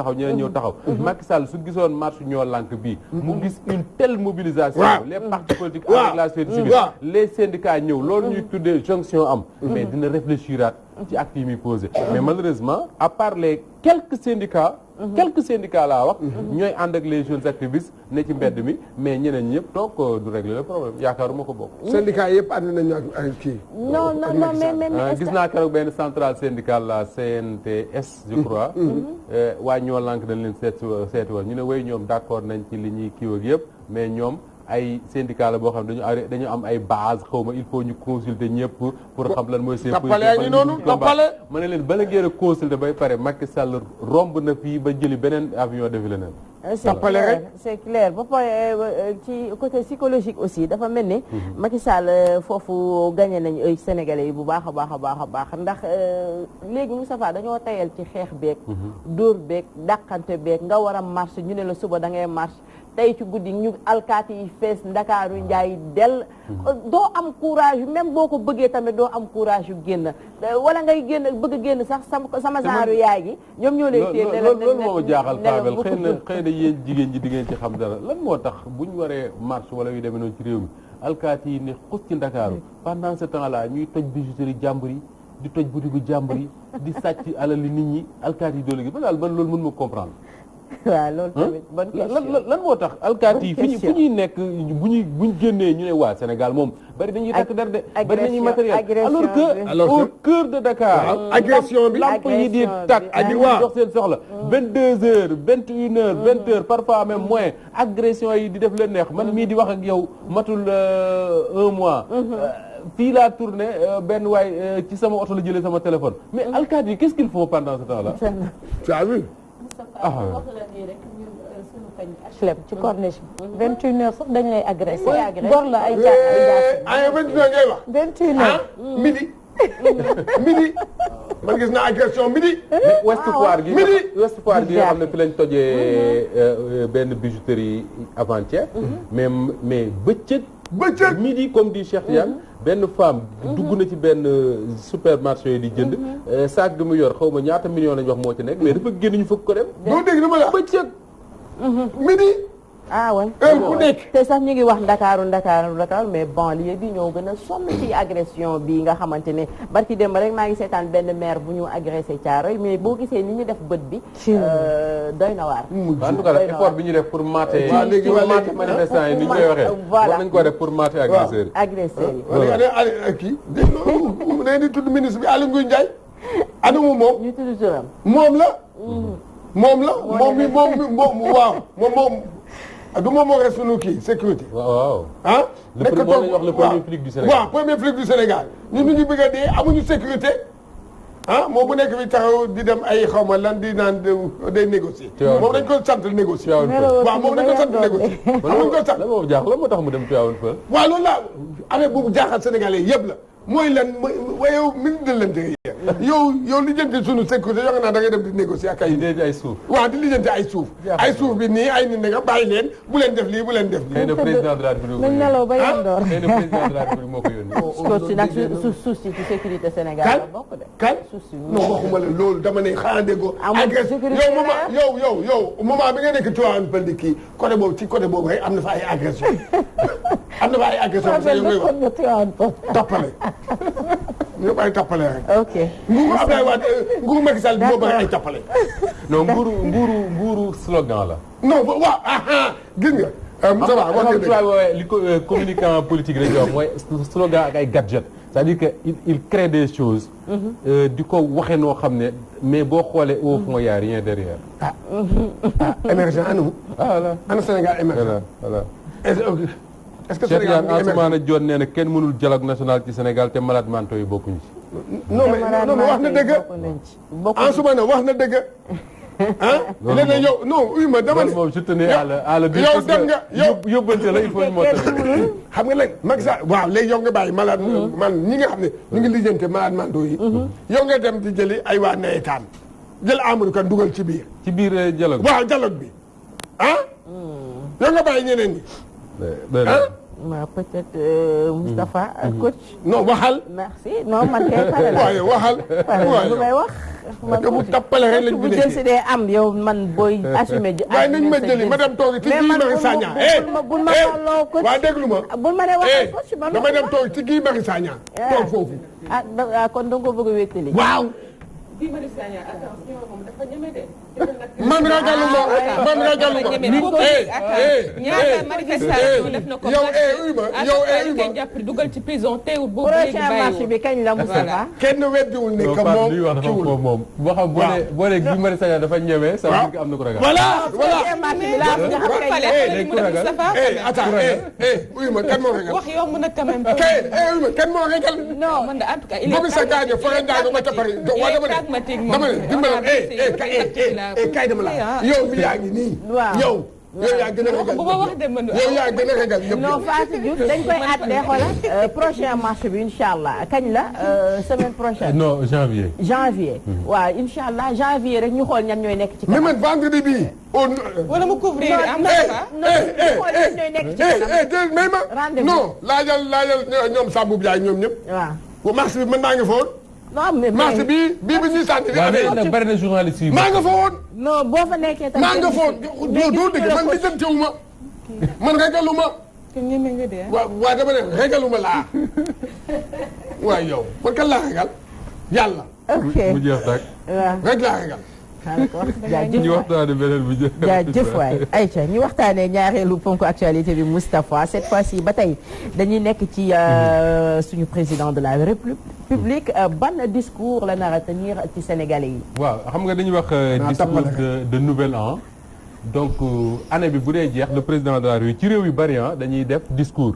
taxaw Macky Sall su gisoon marche ñoo lànk bii mu gis une telle mobilisation les partis politiques avec la société civile les syndicats ñëw loolu ñuy tuddee jonction am mais dina réfléchiraat ci actes yi muy posé mais malheureusement à part les quelques syndicats laa wax ñooy ànd ak les jeunes activistes ne ci mbedd mi mais ñeneen ñëpp donc du régler le problème yaakaaruma ko bokk syndicat yëpp ànd nañu ak kii non mais gis naa keroog benn centrale syndicale la CNTS je crois waa ñoo lànk dañ leen seeti woon ñu ne way ñoom d'accord nañ ci li ñuy kiiw ak yëpp mais ñoom ay syndicat la boo xam ne dañu am ay base xaw ma il faut ñu consulter ñëpp pour xam lan mooy seen ma ne leen bala ngeen a consulter bay pare Macky Sall romb na fii ba jëli beneen avion defi leneen c'est clair ba pare ci côté psychologique aussi dafa mel ni Macky Sall foofu gagné nañ ay sénégalais yi bu baax a baax ndax léegi Moustapha dañoo tayal ci xeex beeg dóor beeg dàqante beeg nga war a marche ñu ne la suba da ngay marche tey ci guddi ñu alkaati yi fees Ndakaaru njaay del doo am courage même boo ko bëggee tamit doo am courage yu génn wala ngay bëgg génn sax sama genre yaay gi ñoom ñoo lay téye loolu moo ma jaaxal Fabel xëy na yéen jigéen ñi di ngeen ci xam dara lan moo tax bu ñu waree marche wala yu demee noonu ci réew mi alkaati yi ne xus ci Ndakaaru pendant ce temps là ñuy toj bijouterie jàmbur yi di toj butigu jàmbur yi di sàcc alal li nit ñi alkaati yi doole gi ba daal man loolu mën ma comprendre waaw loolu tamit bonne question lan moo tax alkaati yi fu ñuy nekk buñ génnee ñu ne waa Sénégal moom bari dañuy takk der de bari nañuy matériel alors que au cœur de Dakar agression bi lamp yi di takk di dox seen soxla 22 heures 21 heures 20 heures parfois même moins agression yi di def leen neex man mii di wax ak yow matul un mois fii laa tourné benn waay ci sama oto la jëlee sama téléphone mais alkaati yi qu'est-ce qu'ils font pendant ce temps là tu as vu wax la nii rek ñun sunu kañ HLM ci corniche bi 21 heures sax dañ lay agressé gor la ay ay 21 heures ngay wax 21 heures midi man gis naa agression midi Ouest Foire gi nga xam ne fi lañ tojee benn bijouterie avant-hier mais bëccëg midi comme dit Cheikh Tidiane benn femme dugg na ci benn supermarché yi di jënd sac bi mu yor xaw ma ñaata million lañ wax moo ci nekk mais dafa génn ñu fëgg ko dem doo dégg dama la bëccëg midi ah ouais heure bu nekk. te sax ñu ngi wax Ndakaaru mais banlieue bi ñoo gën a sonn ci agression bi nga xamante ne barki démb rek maa ngi seetaan benn maire bu ñu agressé Thiaroye mais boo gisee ni ñu def bët bi. doy na waar. en tout cas effort bi ñu def pour mater. waaw léegi manifestants yi ni ñu koy waxee. voilà war nañu ko def pour mater agresseurs yi. agresseurs yi. wala kii dégg nga di tudd ministre bi Aly Ngouille Ndiaye. anamu moom. ñu tudd turam. moom la. waaw moom. du moom moo rek sunu kii sécurité. waaw. ah. nekk toog wax le premier flic du Sénégal. waaw premier flic du Sénégal ñun ñu ngi bëgg a dee amuñu sécurité. ah moom bu nekk fi taxaw di dem ay xaw ma lan di naan day négocier. moom dañ ko sant négocier. waaw moom dañ ko sant négocier. amuñ ko sant la moo jaaxal moo tax mu dem Tivaouane Peulh. waaw loolu la affaire boobu jaaxal Sénégalais yëpp la mooy lan mooy yow ministre de l'Intérieur. yow lijjanti sunu sécurité yoo xam naa da ngay dem di négocier ak ay. di ay suuf. waaw di lijjanti ay suuf. ay suuf bi nii ay nit nga bàyyi leen bu leen def lii bu leen def lii. xëy na président de la République nañ nelaw ba yandoor. xëy na président de la République moo ko yónni. si nag suuf si ci sécurité Sénégal la bokk de. kan suuf si non waxuma la loolu dama ne xanaa déggoo. amul sécurité yow moment bi nga nekk Tivaouane Peulh di kii côté boobu ci côté boobu rek am na fa ay agression am na fa ay agression sax yow ngay wax toppale ñëpp ay toppale rek. ok nguuru Abdoulaye Wade nguuru Macky Sall bi moo bëri ay toppale. non nguuru slogan la. non waaw gis nga. Moussa Ba wax nga dëgg li ko communicant politique rek wax mooy slogan ak ay gadget c'est-à-dire que il crée des choses. di ko waxee noo xam ne mais boo xoolee au fond y a rien derrière. émergent anu. voilà ana Sénégal émergent. voilà. est-ce que Cheikh Sénégal Tidiane Ansoumana Dione nee na kenn mënul dialogue national ci Sénégal te malades mentaux yi bokkuñu ci. non mais wax na dëgg. Ansoumana wax na dëgg. ah léeg-léeg yow non oui ma dama ne. moom je tenais à le dire yow dem nga yow yóbbante la il faut ñu mottali. xam nga léegi Macky Sall waaw léegi yow nga bàyyi malade man ñi nga xam ne ñu ngi lijjante malade mentaux yi. yow nga dem di jëli ay waa nawetaan jël Amadou Kane dugal ci biir. ci biir dialogue bi. waaw dialogue bi ah. yow nga bàyyi ñeneen ñi. ah. waaw peut-être Moustapha coach. non waxal. merci non man kay pare la. waaye waxal. waaye lu may wax. man bu tappale rek lañ bu jël si dee am yow man booy assumé. waaye nañ ma jëli ma dem toog ci Guy Marius Sagna. bul ma xooloo coach. waa déglu ma. bul ma ne waxal coach man dama dem toog ci Guy Marius Sagna. toog foofu. ah kon da nga ko bëgg a wéttali. waaw. Guy Marius Sagna attention moom dafa ñeme de. man ragaluma man ragaluma. ñaata manifestation def na ko. yow koy jàpp dugal ci prison teewul boobu léegi prochain marche bi kañ la Moustapha. kenn weddiwul ne que moom li wax dafa foofu moom. boo xam boo nee Guy Marius Sagna dafa ñeme. ça veut dire que am na ko ragal. voilà voilà. prochain marche bi laa bëgg a xam kañ la. attends oui ma kan moo ragal. wax yomb na quand même. oui ma kan moo ragal. non man de en tout cas il est boobu sa gaaño fa nga ba ca pare pragmatique moom. dama ne dimbali kay dama la yow mi yaa ngi nii. waaw yow yaa gën a ragal. bu ma wax de man yow yaa gën a ragal ñëpp. non Fatou Diouf dañ koy àtte xoolal prochain marche bi incha allah kañ la semaine prochaine. non janvier. janvier. waaw incha allah janvier rek ñu xool ñan ñooy nekk ci kanam. mais man vendredi bii. wala mu couvrir am na xool ñan ñooy nekk ci kanam. may ma. rendez-vous non laajal ñoom Sambou Biaye ñoom ñëpp. waaw marche bi man maa ngi fa woon. non mais marche bi ñuy sànni. waaw mais nag bari na journaliste yi. maa nga fa woon. non boo fa nekkee tamit. maa nga fa woon doo dégg man lijjantewuma man regaluma. kon ñeme nga de waaw dama ne regaluma laa. waaw yow man kan laa regal yàlla. ok mu jeex tak. waaw rek laa regal. jaajëf ñu waxtaanee beneen bu jë. jaajëf waay Aïcha ñu waxtaanee ñaareelu ponk actualité bi Moustapha cette fois-ci ba tey dañuy nekk ci suñu président de la République ban discours la nar a tenir ci Sénégalais yi. waaw xam nga dañuy wax discours de nouvel an. donc année bi bu dee jeex le président de la République ci réew yu bari dañuy def discours.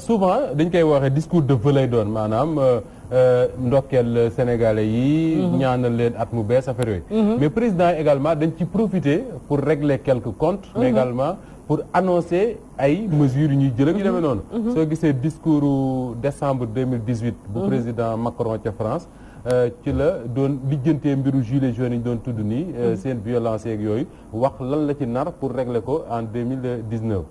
souvent dañ koy waxee discours de vœux lay doon maanaam. ndokkeel sénégalais yi. ñaanal leen at mu bees affaire yooyu. mais président également dañ ci profiter pour régler quelques comptes. mais également pour annoncer ay mesures yu ñuy jël ak yu demee noonu. soo gisee discours décembre 2018. bu président Macron ca France. ci la doon lijjantee mbiru gilets jaunes yi ñu doon tudd nii. seen violence yeeg yooyu wax lan la ci nar pour régler ko en 2019.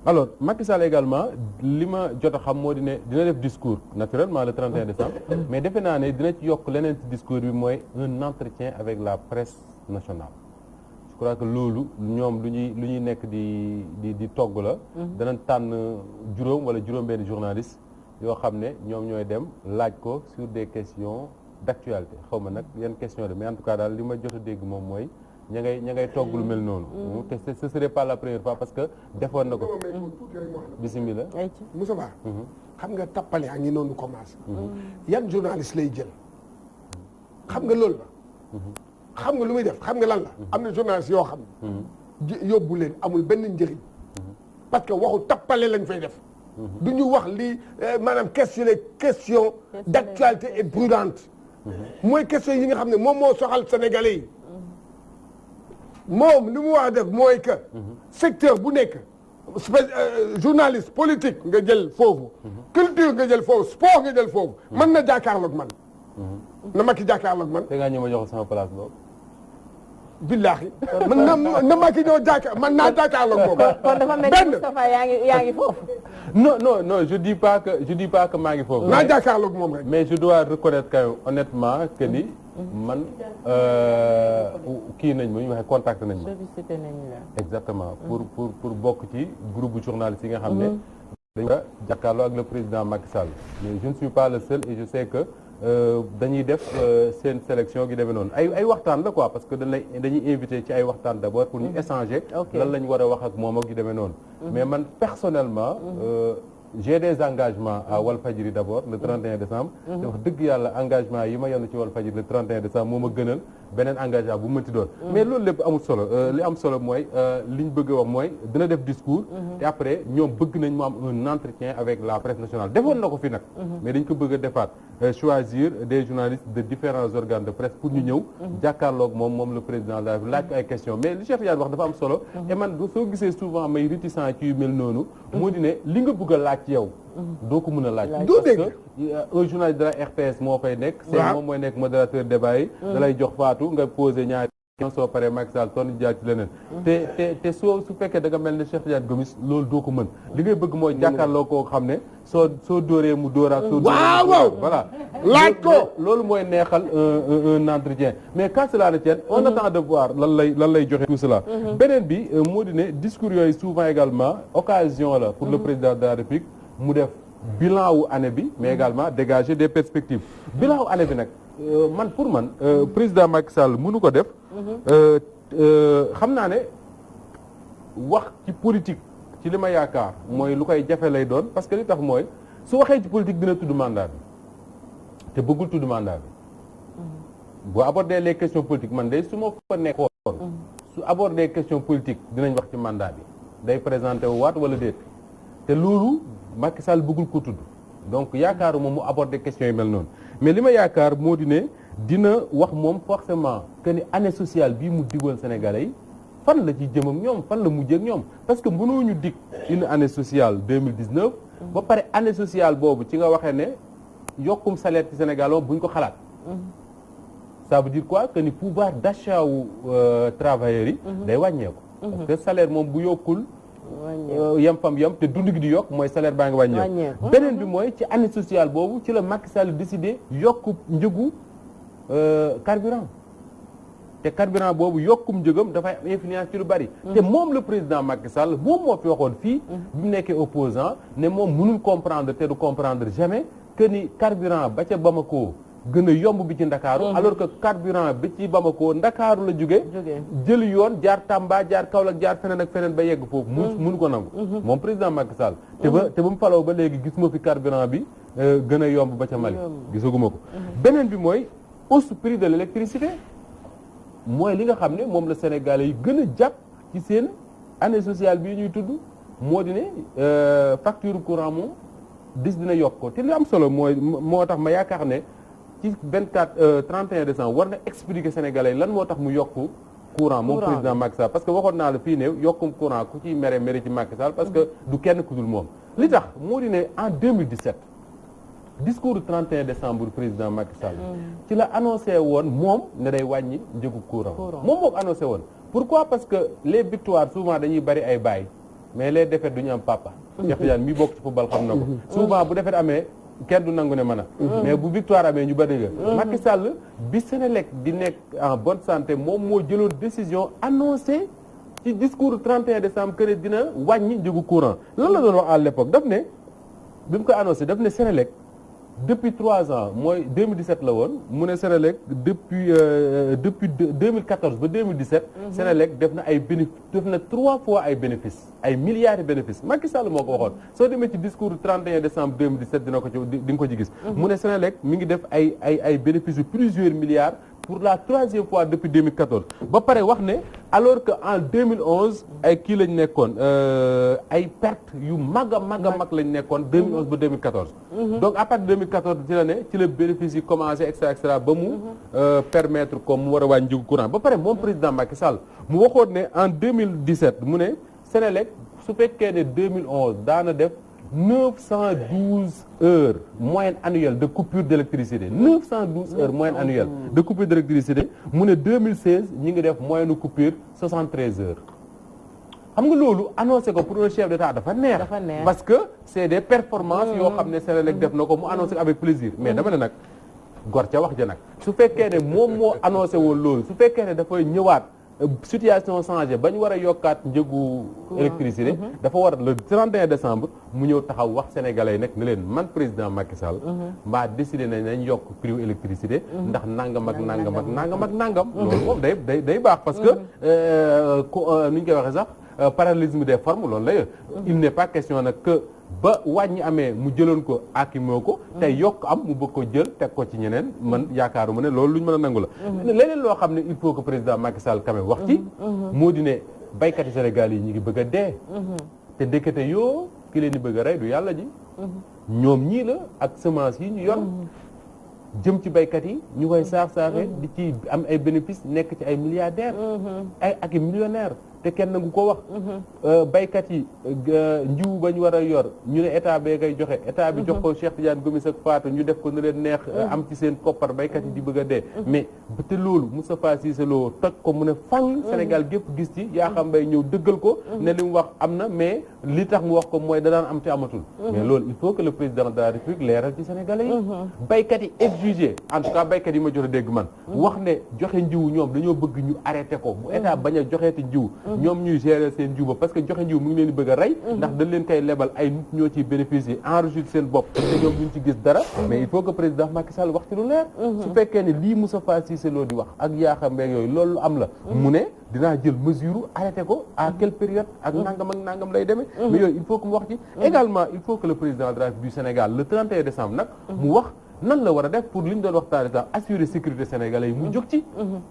alors Macky Sall également li ma jot a xam moo di ne dina def discours naturellement le 31 décembre. mais defe naa ne dina ci yokk leneen ci discours bi mooy un entretien avec la presse nationale. je crois que loolu ñoom lu ñuy nekk di togg la. danañ tànn juróom wala juróom-benn journaliste yoo xam ne ñoom ñooy dem laaj ko sur des questions d'actualité xaw ma nag yan question de mais en tout cas daal li ma jot a dégg moom mooy ña ngay togg lu mel noonu. te ce serait pas la première fois parce que defoon na ko. bismillah. Moussa Ba. xam nga tappale a ngi noonu commencé. yan journaliste lay jël. xam nga loolu la. xam nga lu muy def xam nga lan la. am na journaliste yoo xam ne. yóbbu leen amul benn njëriñ. parce que waxu tappale lañ fay def. du ñu wax lii maanaam question d'actualité et prudente. mooy question yi nga xam ne moom moo soxal sénégalais yi. moom li mu wax def mooy que. secteur bu nekk. journaliste politique nga jël foofu. culture nga jël foofu sport nga jël foofu. mën na jàkkaarloog man. na Macky jàkkaarloog man. te ngaa ñëw ma jox sama place boobu. billaahi man na Macky ñoo man naa jàkkaarloog moom. kon dafa mel ni Moustapha yaa ngi foofu. non je dis pas que maa ngi foofu. naa jàkkaarloog moom rek. mais je dois reconnaître quand même honnêtement que ni man kii nañ ma ñu waxee contacté nañ ma. sollicité nañ la. exactement pour bokk ci groupe journaliste yi nga xam ne. dañu war a jàkkaarloo ak le président Macky Sall mais je ne suis pas le seul et je sais que. dañuy def seen sélection gi demee noonu ay waxtaan la quoi parce que dañuy invité ci ay waxtaan d'abord pour ñu échanger lan lañ war a wax ak moom ak gi demee noonu mais man personnellement j'ai des engagements à Walfadjri d'abord le 31 décembre te wax dëgg yàlla engagement yi ma yenn ci Walfadjri le 31 décembre moo ma gënal beneen engagement bu mënti doon mais loolu lépp amul solo li am solo mooy li ñu bëgg a wax mooy dina def discours te après ñoom bëgg nañ mu am un entretien avec la presse nationale defoon na ko fi nag mais dañ ko bëgg a defaat choisir des journalistes de différents organes de presse pour ñu ñëw jàkkaarloog moom le président de la République laaj ko ay questions mais li Cheikh Tidiane wax dafa am solo et man soo gisee souvent may réticent ci yu mel noonu moo di ne li nga bëgg a laaj ci yow doo ko mën a laaj parce que un journaliste de la RTS moo fay nekk c'est moom mooy nekk modérateur débat yi da lay jox Fatou nga posé ñaari soo paree Macky Sall toon jaar ci leneen te su fekkee da nga mel ne Cheikh Tidiane Gomis loolu doo ko mën li ngay bëgg mooy jàkkaarloo koo xam ne soo dóoree mu dóoraat soo waaw voilà laaj ko loolu mooy neexal un entretien mais quand cela ne tient on attend de voir lan lay joxe tout cela beneen bi moo di ne discours yooyu souvent également occasion la pour le président de la République mu def bilan wu année bi mais également dégager des perspectives bilan wu année bi nag pour man président Macky Sall mënu ko def xam naa ne wax ci politique ci li ma yaakaar mooy lu koy jafe lay doon parce que li tax mooy su waxee ci politique dina tudd mandat bi te bëggul tudd mandat bi boo aborder les questions politiques man de su ma fa nekkoon su aborder questions politiques dinañ wax ci mandat bi day présenté wu waat wala déet te loolu Macky Sall bëggul ko tudd donc yaakaaru moom mu aborder questions yi mel noonu mais li ma yaakaar moo di ne dina wax moom forcément que ni année sociale bii mu digoon Sénégalais yi fan la ci jëm ak ñoom fan la mujjee ak ñoom parce que mënoo ñu dig une année sociale 2019 ba pare année sociale boobu ci nga waxee ne yokkum salaire ci Sénégal moom bu ñu ko xalaat ça veut dire quoi que ni pouvoir d'achat wu travailleurs yi day wàññeeku parce que salaire moom bu yokkul yem te dund gi di yokk mooy salaire baa ngi wàññeeku beneen bi mooy ci année sociale boobu ci la Macky Sall décidé yokk njëgu carburant te carburant boobu yokkum njëgam dafay am influence ci lu bari te moom le président Macky Sall moom moo fi waxoon fii bi mu nekkee opposant ne moom mënul comprendre te du comprendre jamais que ni carburant ba ca Bamako gën a yomb bi ci Ndakaaru alors que carburant bi ci Bamako Ndakaaru la jóge jël yoon jaar Tamba jaar Kaolack jaar feneen ak feneen ba yegg foofu mënu ko nangu moom président Macky Sall te ba mu faloo ba léegi gisuma fi carburant bi gën a yomb ba ca Mali gisaguma ko beneen bi mooy hausse prix de l'électricité mooy li nga xam ne moom la Sénégalais yi gën a jàpp ci seen année sociale bii ñuy tudd moo di ne facture courant moom dina yokk ko te li am solo mooy moo tax ma yaakaar ne ci 31 décembre war na expliquer Sénégalais lan moo tax mu yokku courant moom président Macky Sall parce que waxoon naa la fii ne yokkum courant ku ciy mere ci Macky Sall parce que du kenn ku dul moom li tax moo di ne en 2017 discours du 31 décembre président Macky Sall ci la annoncé woon moom ne day wàññi njëgu courant moom moo ko annoncé woon pourquoi parce que les victoires souvent dañuy bari ay baay mais les défaites du ñu am papa Cheikh Tidiane mi bokk ci football xam na ko souvent bu défaite amee kenn du nangu ne mën a mais bu victoire amee ñu bëri nga Macky Sall bi Sénélec di nekk en bonne santé moom moo jëloon décision annoncée ci discours 31 décembre que ne dina wàññi njëgu courant lan la doon wax à l'époque daf ne bi mu ko annoncé daf ne Sénélec depuis 3 ans mooy 2017 la woon mu ne Sénélec depuis 2014 ba 2017. Sénélec def na ay def na 3 fois ay bénéfices ay milliards de bénéfices Macky Sall moo ko waxoon soo demee ci discours 31 décembre 2017 dina ko ci di nga ko ci gis. mu ne Sénélec mi ngi def ay bénéfices yu plusieurs milliards. pour la 3e fois depuis 2014 ba pare wax ne alors que en 2011 ay kii lañ nekkoon ay pertes yu mag a mag lañ nekkoon 2011 ba 2014. donc à partir de 2014 ci la ne ci la bénéfice yi commencé extra ba mu permettre comme mu war a wàññi njëgu courant ba pare moom président Macky Sall mu waxoon ne en 2017 mu ne Sénélec su fekkee ne 2011 daana def 912 heures moyenne annuelle de coupure d'électricité 912 heures moyenne annuelle de coupure d'électricité mu ne 2016 ñi ngi def moyenne coupure 73 heures xam nga loolu annoncé ko pour un chef d'État dafa neex parce que c'est des performances yoo xam ne Sénélec def na ko mu annoncé ko avec plaisir mais dama ne nag gor ca wax ja nag su fekkee ne moom moo annoncé woon loolu su fekkee ne dafay ñëwaat situation changé ba ñu war a yokkaat njëgu électricité dafa war le 31 décembre mu ñëw taxaw wax sénégalais yi nag ne leen man président Macky Sall mbaa décidé nañ yokk prix électricité ndax nangam ak nangam loolu moom day baax parce que nu ñu koy waxee sax parallélisme des formes loolu la il n'est pas question nag que ba wàññi amee mu jëloon ko akimoo ko tey yokk am mu bëgg ko jël teg ko ci ñeneen man yaakaaruma ne loolu lu ñu mën a nangu la leneen loo xam ne il faut que président Macky Sall quand même wax ci moo di ne baykat yi Sénégal yi ñu ngi bëgg a dee te ndekete yoo ki leen di bëgg a rey du yàlla ji ñoom ñii la ak semence yi ñu yor jëm ci baykat yi ñu koy saax-saaxee di ci am ay bénéfices nekk ci ay milliardaires ay ak i millionnaires te kenn nangu ko wax baykat yi njiw ba ñu war a yor ñu ne état bee koy joxe état bi jox ko Cheikh Tidiane Gomis ak Fatou ñu def ko nu leen neex am ci seen koppar baykat yi di bëgg a dee mais te loolu Moustapha Cissé Lo toj ko mu ne fang Sénégal gépp gis ci yaa xam bay ñëw dëggal ko ne li mu wax am na mais li tax mu wax ko mooy da daan am te amatul mais loolu il faut que le président de la République leeral ci Sénégalais yi baykat yi exigé en tout cas baykat yi ma jot a dégg man wax ne joxe njiw ñoom dañoo bëgg ñu arrêté ko bu état bañ a joxeeti njiw ñoom ñuy gérer seen njiw ba parce que joxe njiw mu ngi leen di bëgg a rey ndax dañ leen koy lebal ay nit ñoo ciy bénéficier enrichir seen bopp te ñoom duñ ci gis dara mais il faut que président Macky Sall wax ci lu leer su fekkee ne lii Moustapha Cissé Lo di wax ak Yakham Mbengue yooyu loolu lu am la mu ne dinaa jël mesure arrêté ko à quelle période ak nangam lay demee mais yooyu il faut que mu wax ci également il faut que le président de la République du Sénégal le 31 décembre nag mu wax nan la war a def pour li ñu doon waxtaanee sax assurer sécurité sénégalais yi mu jóg ci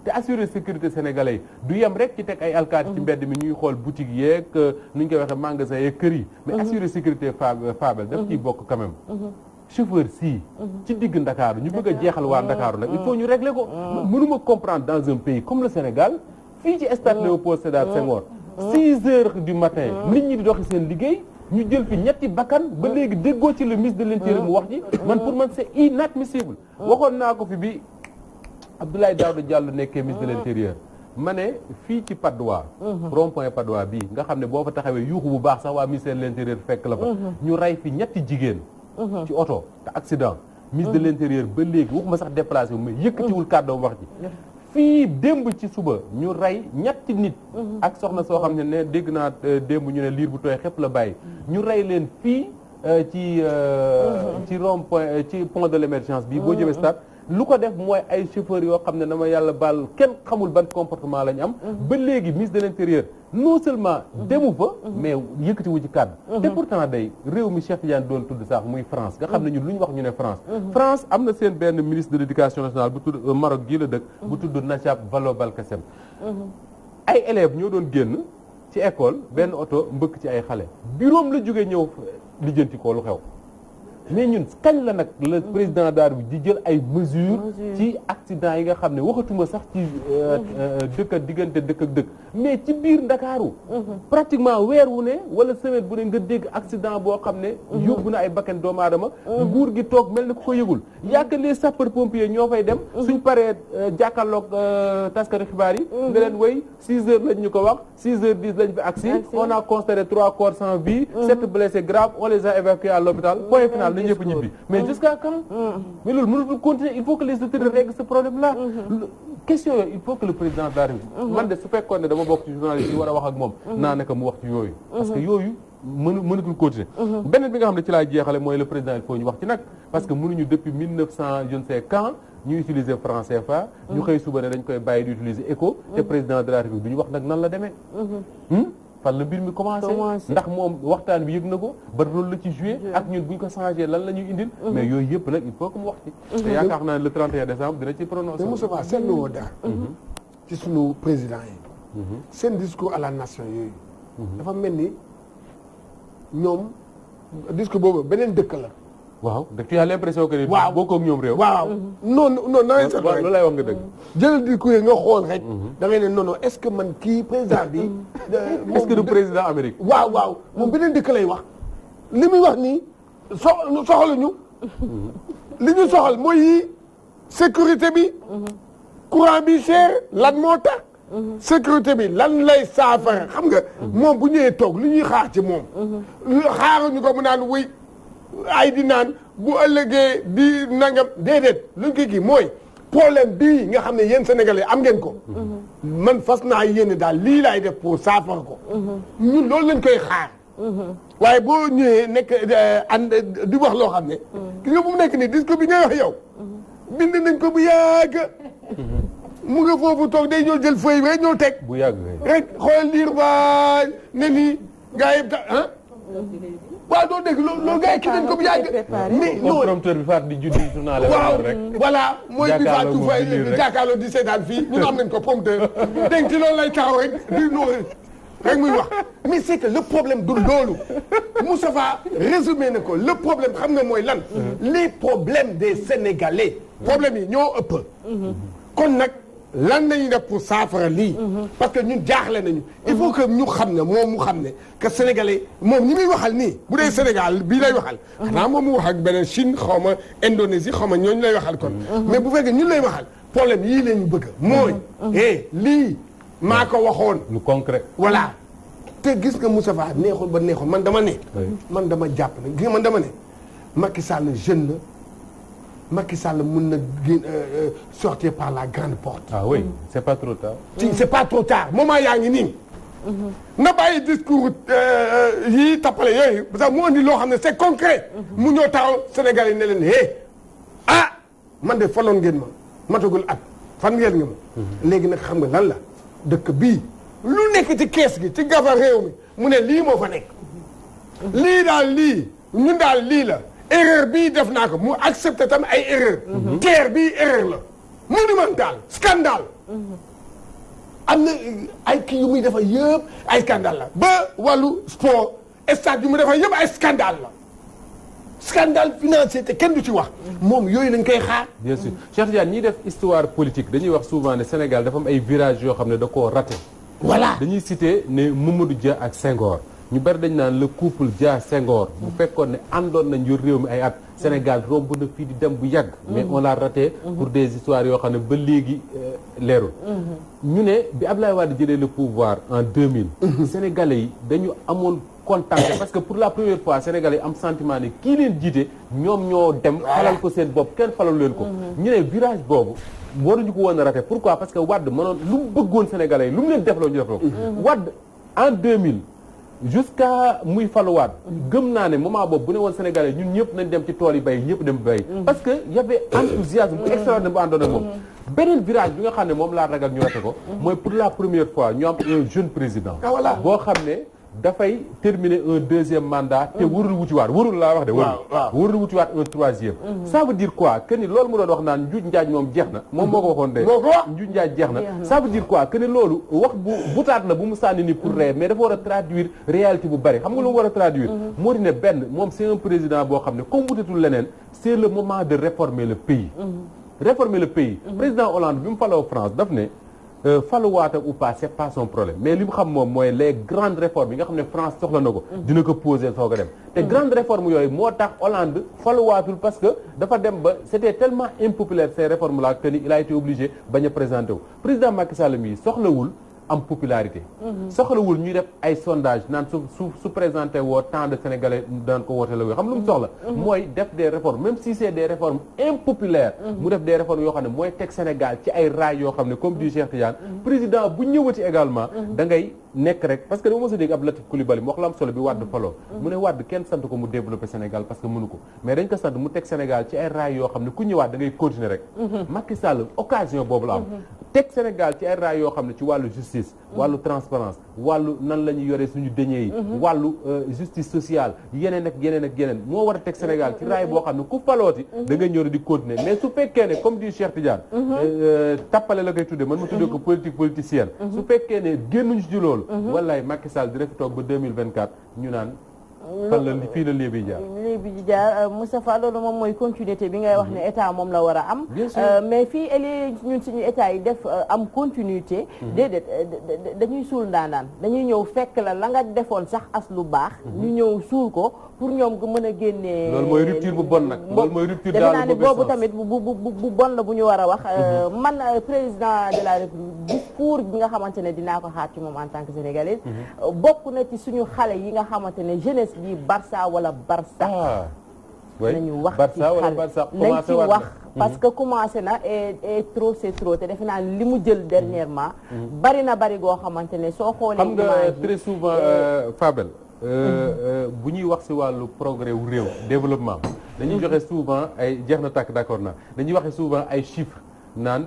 te assurer sécurité sénégalais yi du yem rek ci teg ay alkaati ci mbedd mi ñuy xool boutique yeeg nu ñu koy waxee magasin yeeg kër yi mais assurer sécurité Fabel daf ciy bokk quand même chauffeur si ci digg Ndakaaru ñu bëgg a jeexal waa Ndakaaru nag il faut ñu régler ko mënuma comprendre dans un pays comme le Sénégal fii ci stade Léopold Sédar Senghor 6 heures du matin nit ñi di doxi seen liggéey ñu jël fi ñetti bakkan ba léegi déggoo ci le ministre de l'Intérieur mu wax ji man pour man c'est inadmissible waxoon naa ko fi bi Abdoulaye Daouda Diallo nekkee ministre de l'Intérieur ma ne fii ci Patte d'Oie rond-point Patte d'Oie bii nga xam ne boo fa taxawee yuuxu bu baax sax waa ministère de l'Intérieur fekk la fa ñu rey fi ñetti jigéen ci oto te accident ministre de l'Intérieur ba léegi waxuma sax déplacé wu mais yëkkatiwul kàddoom wax ji fii démb ci suba ñu rey ñetti nit ak soxna soo xam ne dégg naa démb ñu ne liir bu tooy xëpp la bàyyi ñu rey leen fii ci rond point ci pont de l'émergence bi boo jëmee stade lu ko def mooy ay chauffeurs yoo xam ne dama yàlla baal kenn xamul ban comportement la ñu am ba léegi ministre de l'Intérieur non seulement demu fa mais yëkkati wu ci kàddu te pourtant day réew mi Cheikh Tidiane doon tudd sax muy France nga xam ne ñun lu ñu wax ñu ne France am na seen benn ministre de l'éducation nationale bu tudd Maroc gii la dëkk bu tudd Najat Vallaud-Belkacem ay élèves ñoo doon génn ci école benn oto mbëkk ci ay xale bureau la jógee ñëw lijjanti ko lu xew mais ñun kañ la nag le président daal bi di jël ay mesures ci accident yi nga xam ne waxatuma sax ci diggante dëkk ak dëkk mais ci biir Ndakaaru pratiquement weer wu ne wala semaine bu ne nga dégg accident boo xam ne yóbbu na ay bakkan doomu aadama nguur gi toog mel ni ku ko yëgul yàgg les sapeurs pompiers ñoo fay dem suñ paree jàkkaarloog taskari xibaar yi nga leen way 6 heures lañ ñu ko wax 6 heures 10 lañ fi agsi on a constaté 3 corps sans vie 7 blessés graves on les a évacués à l'hôpital point final na ñëpp ñibbi mais jusqu'à quand mais loolu mënatul continuer il faut que les autorités règlent ce problème là question yooyu il faut que le président de la République man de su fekkoon ne dama bokk ci journaliste yi war a wax ak moom naa naka mu wax ci yooyu parce que yooyu mënatul continuer beneen bi nga xam ne ci laa jeexale mooy le président il faut ñu wax ci nag parce que mënuñu depuis 1900 je ne sais quand ñu utiliser franc CFA ñu xëy suba ne dañ koy bàyyi di utiliser ECO te président de la République du ñu wax nag nan la demee fan la mbir mi commencé ndax moom waxtaan bi yëg na ko ba rôle la ci joué ak ñun bu ñu ko changé lan la ñuy indil mais yooyu yëpp nag il faut que mu wax ci te yaakaar naa ne le 31 décembre dina ci prononcé mais Moustapha seetlu woo dara ci sunu président yi seen discours à la nation yooyu dafa mel ni ñoom discours boobu beneen dëkk la waaw da tu as l'impression que ni waaw boo ko ak ñoom réew waaw non nawee seetlu rek loolu lay wax nga dëgg jëlal discours yi nga xool rek da ngay ne non est-ce que man kii président bi est-ce que du président Amérique waaw moom beneen dëkk lay wax li muy wax nii soxaluñu li ñu soxal mooy sécurité bi courant bi cher lan moo tax sécurité bi lan lay saafara xam nga moom bu ñëwee toog li ñuy xaar ci moom xaaruñu ko mu naan wuy ay di naan bu ëllëgee di nangam déedéet luñ ko kii mooy problème bii nga xam ne yéen sénégalais am ngeen ko man fas naa yéene daal lii laay def pour saafara ko ñun loolu lañ koy xaar waaye boo ñëwee nekk ànd di wax loo xam ne ki nga bu mu nekk nii discours bi ngay wax yow bind nañ ko bu yàgg mu nga foofu toog day ñëw jël feuille bi rek ñëw teg bu yàgg rek xool liir ba ne nii gars yi ah waaw doo dégg loolu gars yi ki nañ ko bu yàgg mais non prompteur bi faat di junni journal waaw rek voilà mooy bi Fatou Faye jàkkaarloo di seetaan fii ñun am nañ ko prompteur dégg ci loolu lay taxaw rek di noonu rek muy wax mais c'est que le problème du loolu Moustapha résumé na ko le problème xam nga mooy lan les problèmes des Sénégalais problème yi ñoo ëpp kon nag lan nañu def pour saafara lii parce que ñun jaaxle nañu il faut que ñu xam ne moom mu xam ne que sénégalais moom ñi muy waxal nii bu dee Sénégal bii lay waxal xanaa moom mu wax ak beneen Chine xaw ma Indonésie xaw ma ñooñu lay waxal kon mais bu fekkee ñun lay waxal problème yii la ñu bëgg mooy lii maa ko waxoon lu concret voilà te gis nga Moustapha neexul ba neexul man dama ne man dama jàpp ne gis nga man dama ne Macky Sall jeune la Macky Sall mun na sortir par la grande porte. Ah oui, c'est pas trop tard. C'est pas trop tard moment yaa ngi nii. na bàyyi discours yi tappale yooyu parce que mu andi loo xam ne c'est concret. mu ñëw taxaw Sénégal yi ne leen man de faloon ngeen ma matagul at fan ngeen nga ma. léegi nag xam nga lan la dëkk bii lu nekk ci kees gi ci gafa réew mi mu ne lii moo fa nekk. lii daal lii ñun daal lii la. erreur bii def naa ko mu accepté tam ay erreur terre bii erreur la monumental scandale am na ay kii yu muy defa yëpp ay scandale la ba wàllu sport stade yu muy defa yëpp ay scandale la scandale financier te kenn du ci wax moom yooyu lañ koy xaar bien sûr Cheikh Tidiane ñiy def histoire politique dañuy wax souvent ne Sénégal dafa am ay virages yoo xam ne da koo raté voilà dañuy citer ne Mamadou Dia ak Senghor ñu bari dañ naan le couple Dia Senghor bu fekkoon ne àndoon nañ yor réew mi ay at Sénégal romb na fii di dem bu yàgg mais on l'a raté pour des histoires yoo xam ne ba léegi leerul ñu ne bi Abdoulaye Wade jëlee le pouvoir en 2000 Sénégalais yi dañu amoon contenté parce que pour la première fois Sénégalais yi am sentiment ne kii leen jiite ñoom ñoo dem falal ko seen bopp kenn falal leen ko ñu ne virage boobu waruñu ko woon a raté pourquoi parce que Wade mënoon lu mu bëggoon Sénégalais yi lu mu leen defloo ñu defloo ko Wade en 2000 jusqu'à muy faluwaat gëm naa ne moment boobu bu ne woon Sénégalais ñun ñëpp nañ dem ci tool yi bay ñëpp dem bay parce que y avait enthousiasme bu extraordinaire bu àndoon ak moom beneen virage bi nga xam ne moom laa ragal ñu rate ko mooy pour la première fois ñu am un jeune président boo xam ne dafay terminer un deuxième mandat te warul wutiwaat warul laa wax de warul wutiwaat un troisième ça veut dire quoi que ni loolu mu doon wax naan njuuj njaaj moom jeex na moom moo ko waxoon de njuuj njaaj jeex na ça veut dire quoi que ni loolu wax bu butaat la bu mu sànni ni pour ree mais dafa war a traduire réalité bu bari xam nga lu mu war a traduire moo di ne benn moom c'est un président boo xam ne comme wutatul leneen c'est le moment de réformer le pays président Hollande bi mu faloo France daf ne faluwaata ou pas c'est pas son problème mais li mu xam moom mooy les grandes réformes yi nga xam ne France soxla na ko dina ko poser soog a dem te grandes réformes yooyu moo tax Hollande faluwaatul parce que dafa dem ba c'était tellement impopulaire ces réformes là que ni il a été obligé bañ a présenter wu président Macky Sall mii soxlawul am popularité. soxlawul ñuy def ay sondage naan su présenté woo tant de sénégalais daan ko woote la woo xam lu mu soxla. mooy def des réformes même si c'est des réformes impopulaires. mu def des réformes yoo xam ne mooy teg Sénégal ci ay rails yoo xam ne comme du Cheikh Tidiane. président bu ñëwati également. da ngay nekk rek parce que dama mos a dégg ab Latif Coulibaly mu wax la am solo bi Wade faloo. mu ne Wade kenn sant ko mu développer Sénégal parce que mënu ko mais dañ ko sant mu teg Sénégal ci ay rails yoo xam ne ku ñëwaat da ngay continuer rek. Macky Sall occasion boobu la am. teg Sénégal ci ay rails yoo xam ne ci wàllu justice. wàllu transparence wàllu nan la ñu yore suñu deniers yi. wàllu justice sociale yeneen ak yeneen moo war a teg Sénégal ci raay boo xam ne ku falooti da nga ñëw di continuer mais su fekkee ne comme du Cheikh Tidiane. tappale la koy tuddee man ma tuddee ko politique politicienne. su fekkee ne génnuñu ci loolu. wallaay Macky Sall dina fi toog ba 2024 ñu naan. fan la fii la léegi jaar. léegi jaar Moustapha loolu moom mooy continuité bi ngay wax ne état moom la war a am. mais fii ñun suñu état yi def am continuité. déedéet dañuy suul ndaanaan dañuy ñëw fekk la nga defoon sax as lu baax. ñu ñëw suul ko pour ñoom nga mën a génnee. loolu mooy rupture bu bon nag. loolu mooy rupture defe naa ne boobu tamit bu bon la bu ñu war a wax. man président de la République discours bi nga xamante ne dinaa ko xaar ci moom en tant que sénégalaise. bokk na ci suñu xale yi nga xamante ne jeunesse bi Barça wala Barça. nañu wax ci xale nañ ci wax parce que commencé na et trop c'est trop te defe naa li mu jël dernièrement. bari goo xamante ne soo xoolee. xam nga très souvent Fabel. bu ñuy wax ci wàllu progrès wu réew développement dañuy joxe souvent ay jeex na tàkk d'accord na dañuy waxe souvent ay chiffres naan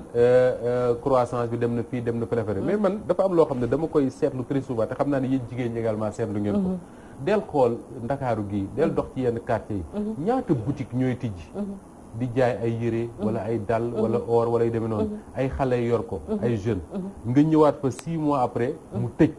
croissance bi dem na fii dem na préféré mais man dafa am loo xam ne dama koy seetlu très souvent te xam naa ne yéen jigéen ñi également seetlu ngeen ko del xool ndakaaru gii del dox ci yenn quartier yi ñaata boutique ñooy tijji di jaay ay yére wala ay dàll wala or wala ay demee noonu ay xale yor ko ay jeunes nga ñëwaat fa 6 mois après mu tëj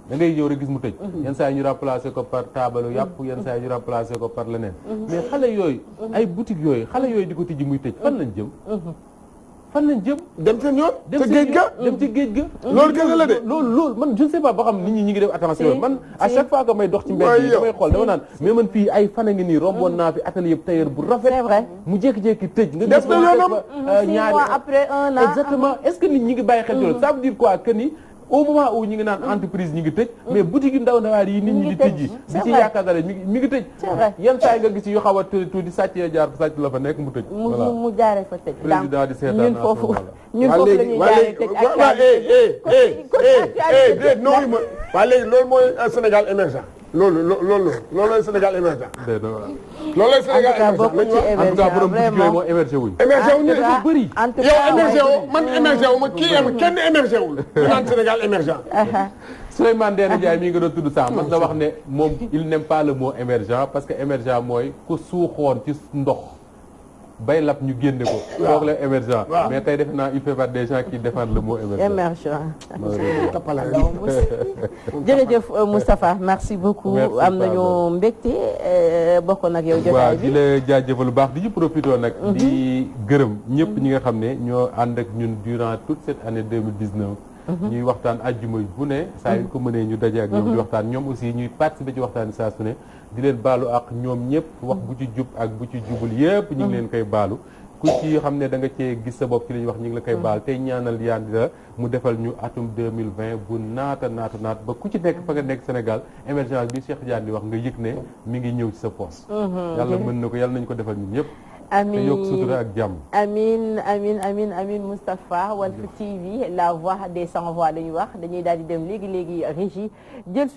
da ngay ñëw rek gis mu tëj yenn saa yi ñu remplacé ko par taabalu yàpp yenn saa yi ñu remplacé ko par leneen mais xale yooyu ay boutique yooyu xale yooyu di ko tijji muy tëj fan lañ jëm dem seen yoon ca géej ga dem ci géej ga loolu gën la de loolu man je ne sais pas ba xam nit ñi ngi def attention man à chaque fois que may dox ci mbedd yi damay xool dama naan mais man fii ay fan a ngi nii romboon naa fi atelier tailleur bu rafet c'est vrai mu jékki-jékki tëj nga def na yoonam 6 mois après 1 an exactement est-ce que nit ñi ngi bàyyi xel ci loolu ça veut dire quoi que ni au moment où ñi ngi naan entreprise ñi ngi tëj mais boutique yu ndaw ndawaar yi nit ñi di tëj yi di ci yaakaar dara mi ngi tëj yenn saa yi nga gis yu xaw a tuuti sàcc ya jaar sàcc la fa nekk mu tëj mu jaaree fa tëj président di seetaan ñun foofu la ñuy jaaree tëj ak non ma waa léegi loolu mooy Sénégal émergent loolu Sénégal émergent loolu Sénégal émergent en tout cas borom boutique yooyu moo émergé wuñ émergent bëri yow émergé wu man émergé wu ma kii kenn émergé wul ñu naan Sénégal émergent Souleymane Ndéné Ndiaye mi ngi doon tudd sax mas na wax ne moom il n'aime pas le mot émergent parce que émergent mooy ku suuxoon ci ndox bay lap ñu génne ko foog la émergent mais tey def naa il fait partie des gens qui défendent le mot émergent jërëjëf Moustapha merci beaucoup am nañu mbégte bokkoon ak yow jotaay bi di la jaajëfal lu baax di ñu profité nag di gërëm ñëpp ñi nga xam ne ñoo ànd ak ñun durant toute cette année 2019 ñuy waxtaan ajjuma bu ne saa yu ko mënee ñu daje ak ñoom di waxtaan ñoom aussi ñuy participer ci waxtaan saa su ne di leen baalu ak ñoom ñëpp wax bu ci jub ak bu ci jubul yëpp ñu ngi leen koy baalu ku ci xam ne da nga cee gis sa bopp ci li ñuy wax ñu ngi la koy baal tey ñaanal yàlla mu defal ñu atum 2020 bu naata ba ku ci nekk fa nga nekk Sénégal émergence bi Cheikh Diagne di wax nga yëg ne mi ngi ñëw ci sa poste yàlla mën na ko yàlla nañu ko defal ñun ñëpp amiin te yokk sutura ak jàmm. amiin Moustapha Walf TV la voix des sans voix la ñuy wax dañuy daal di dem léegi régie jël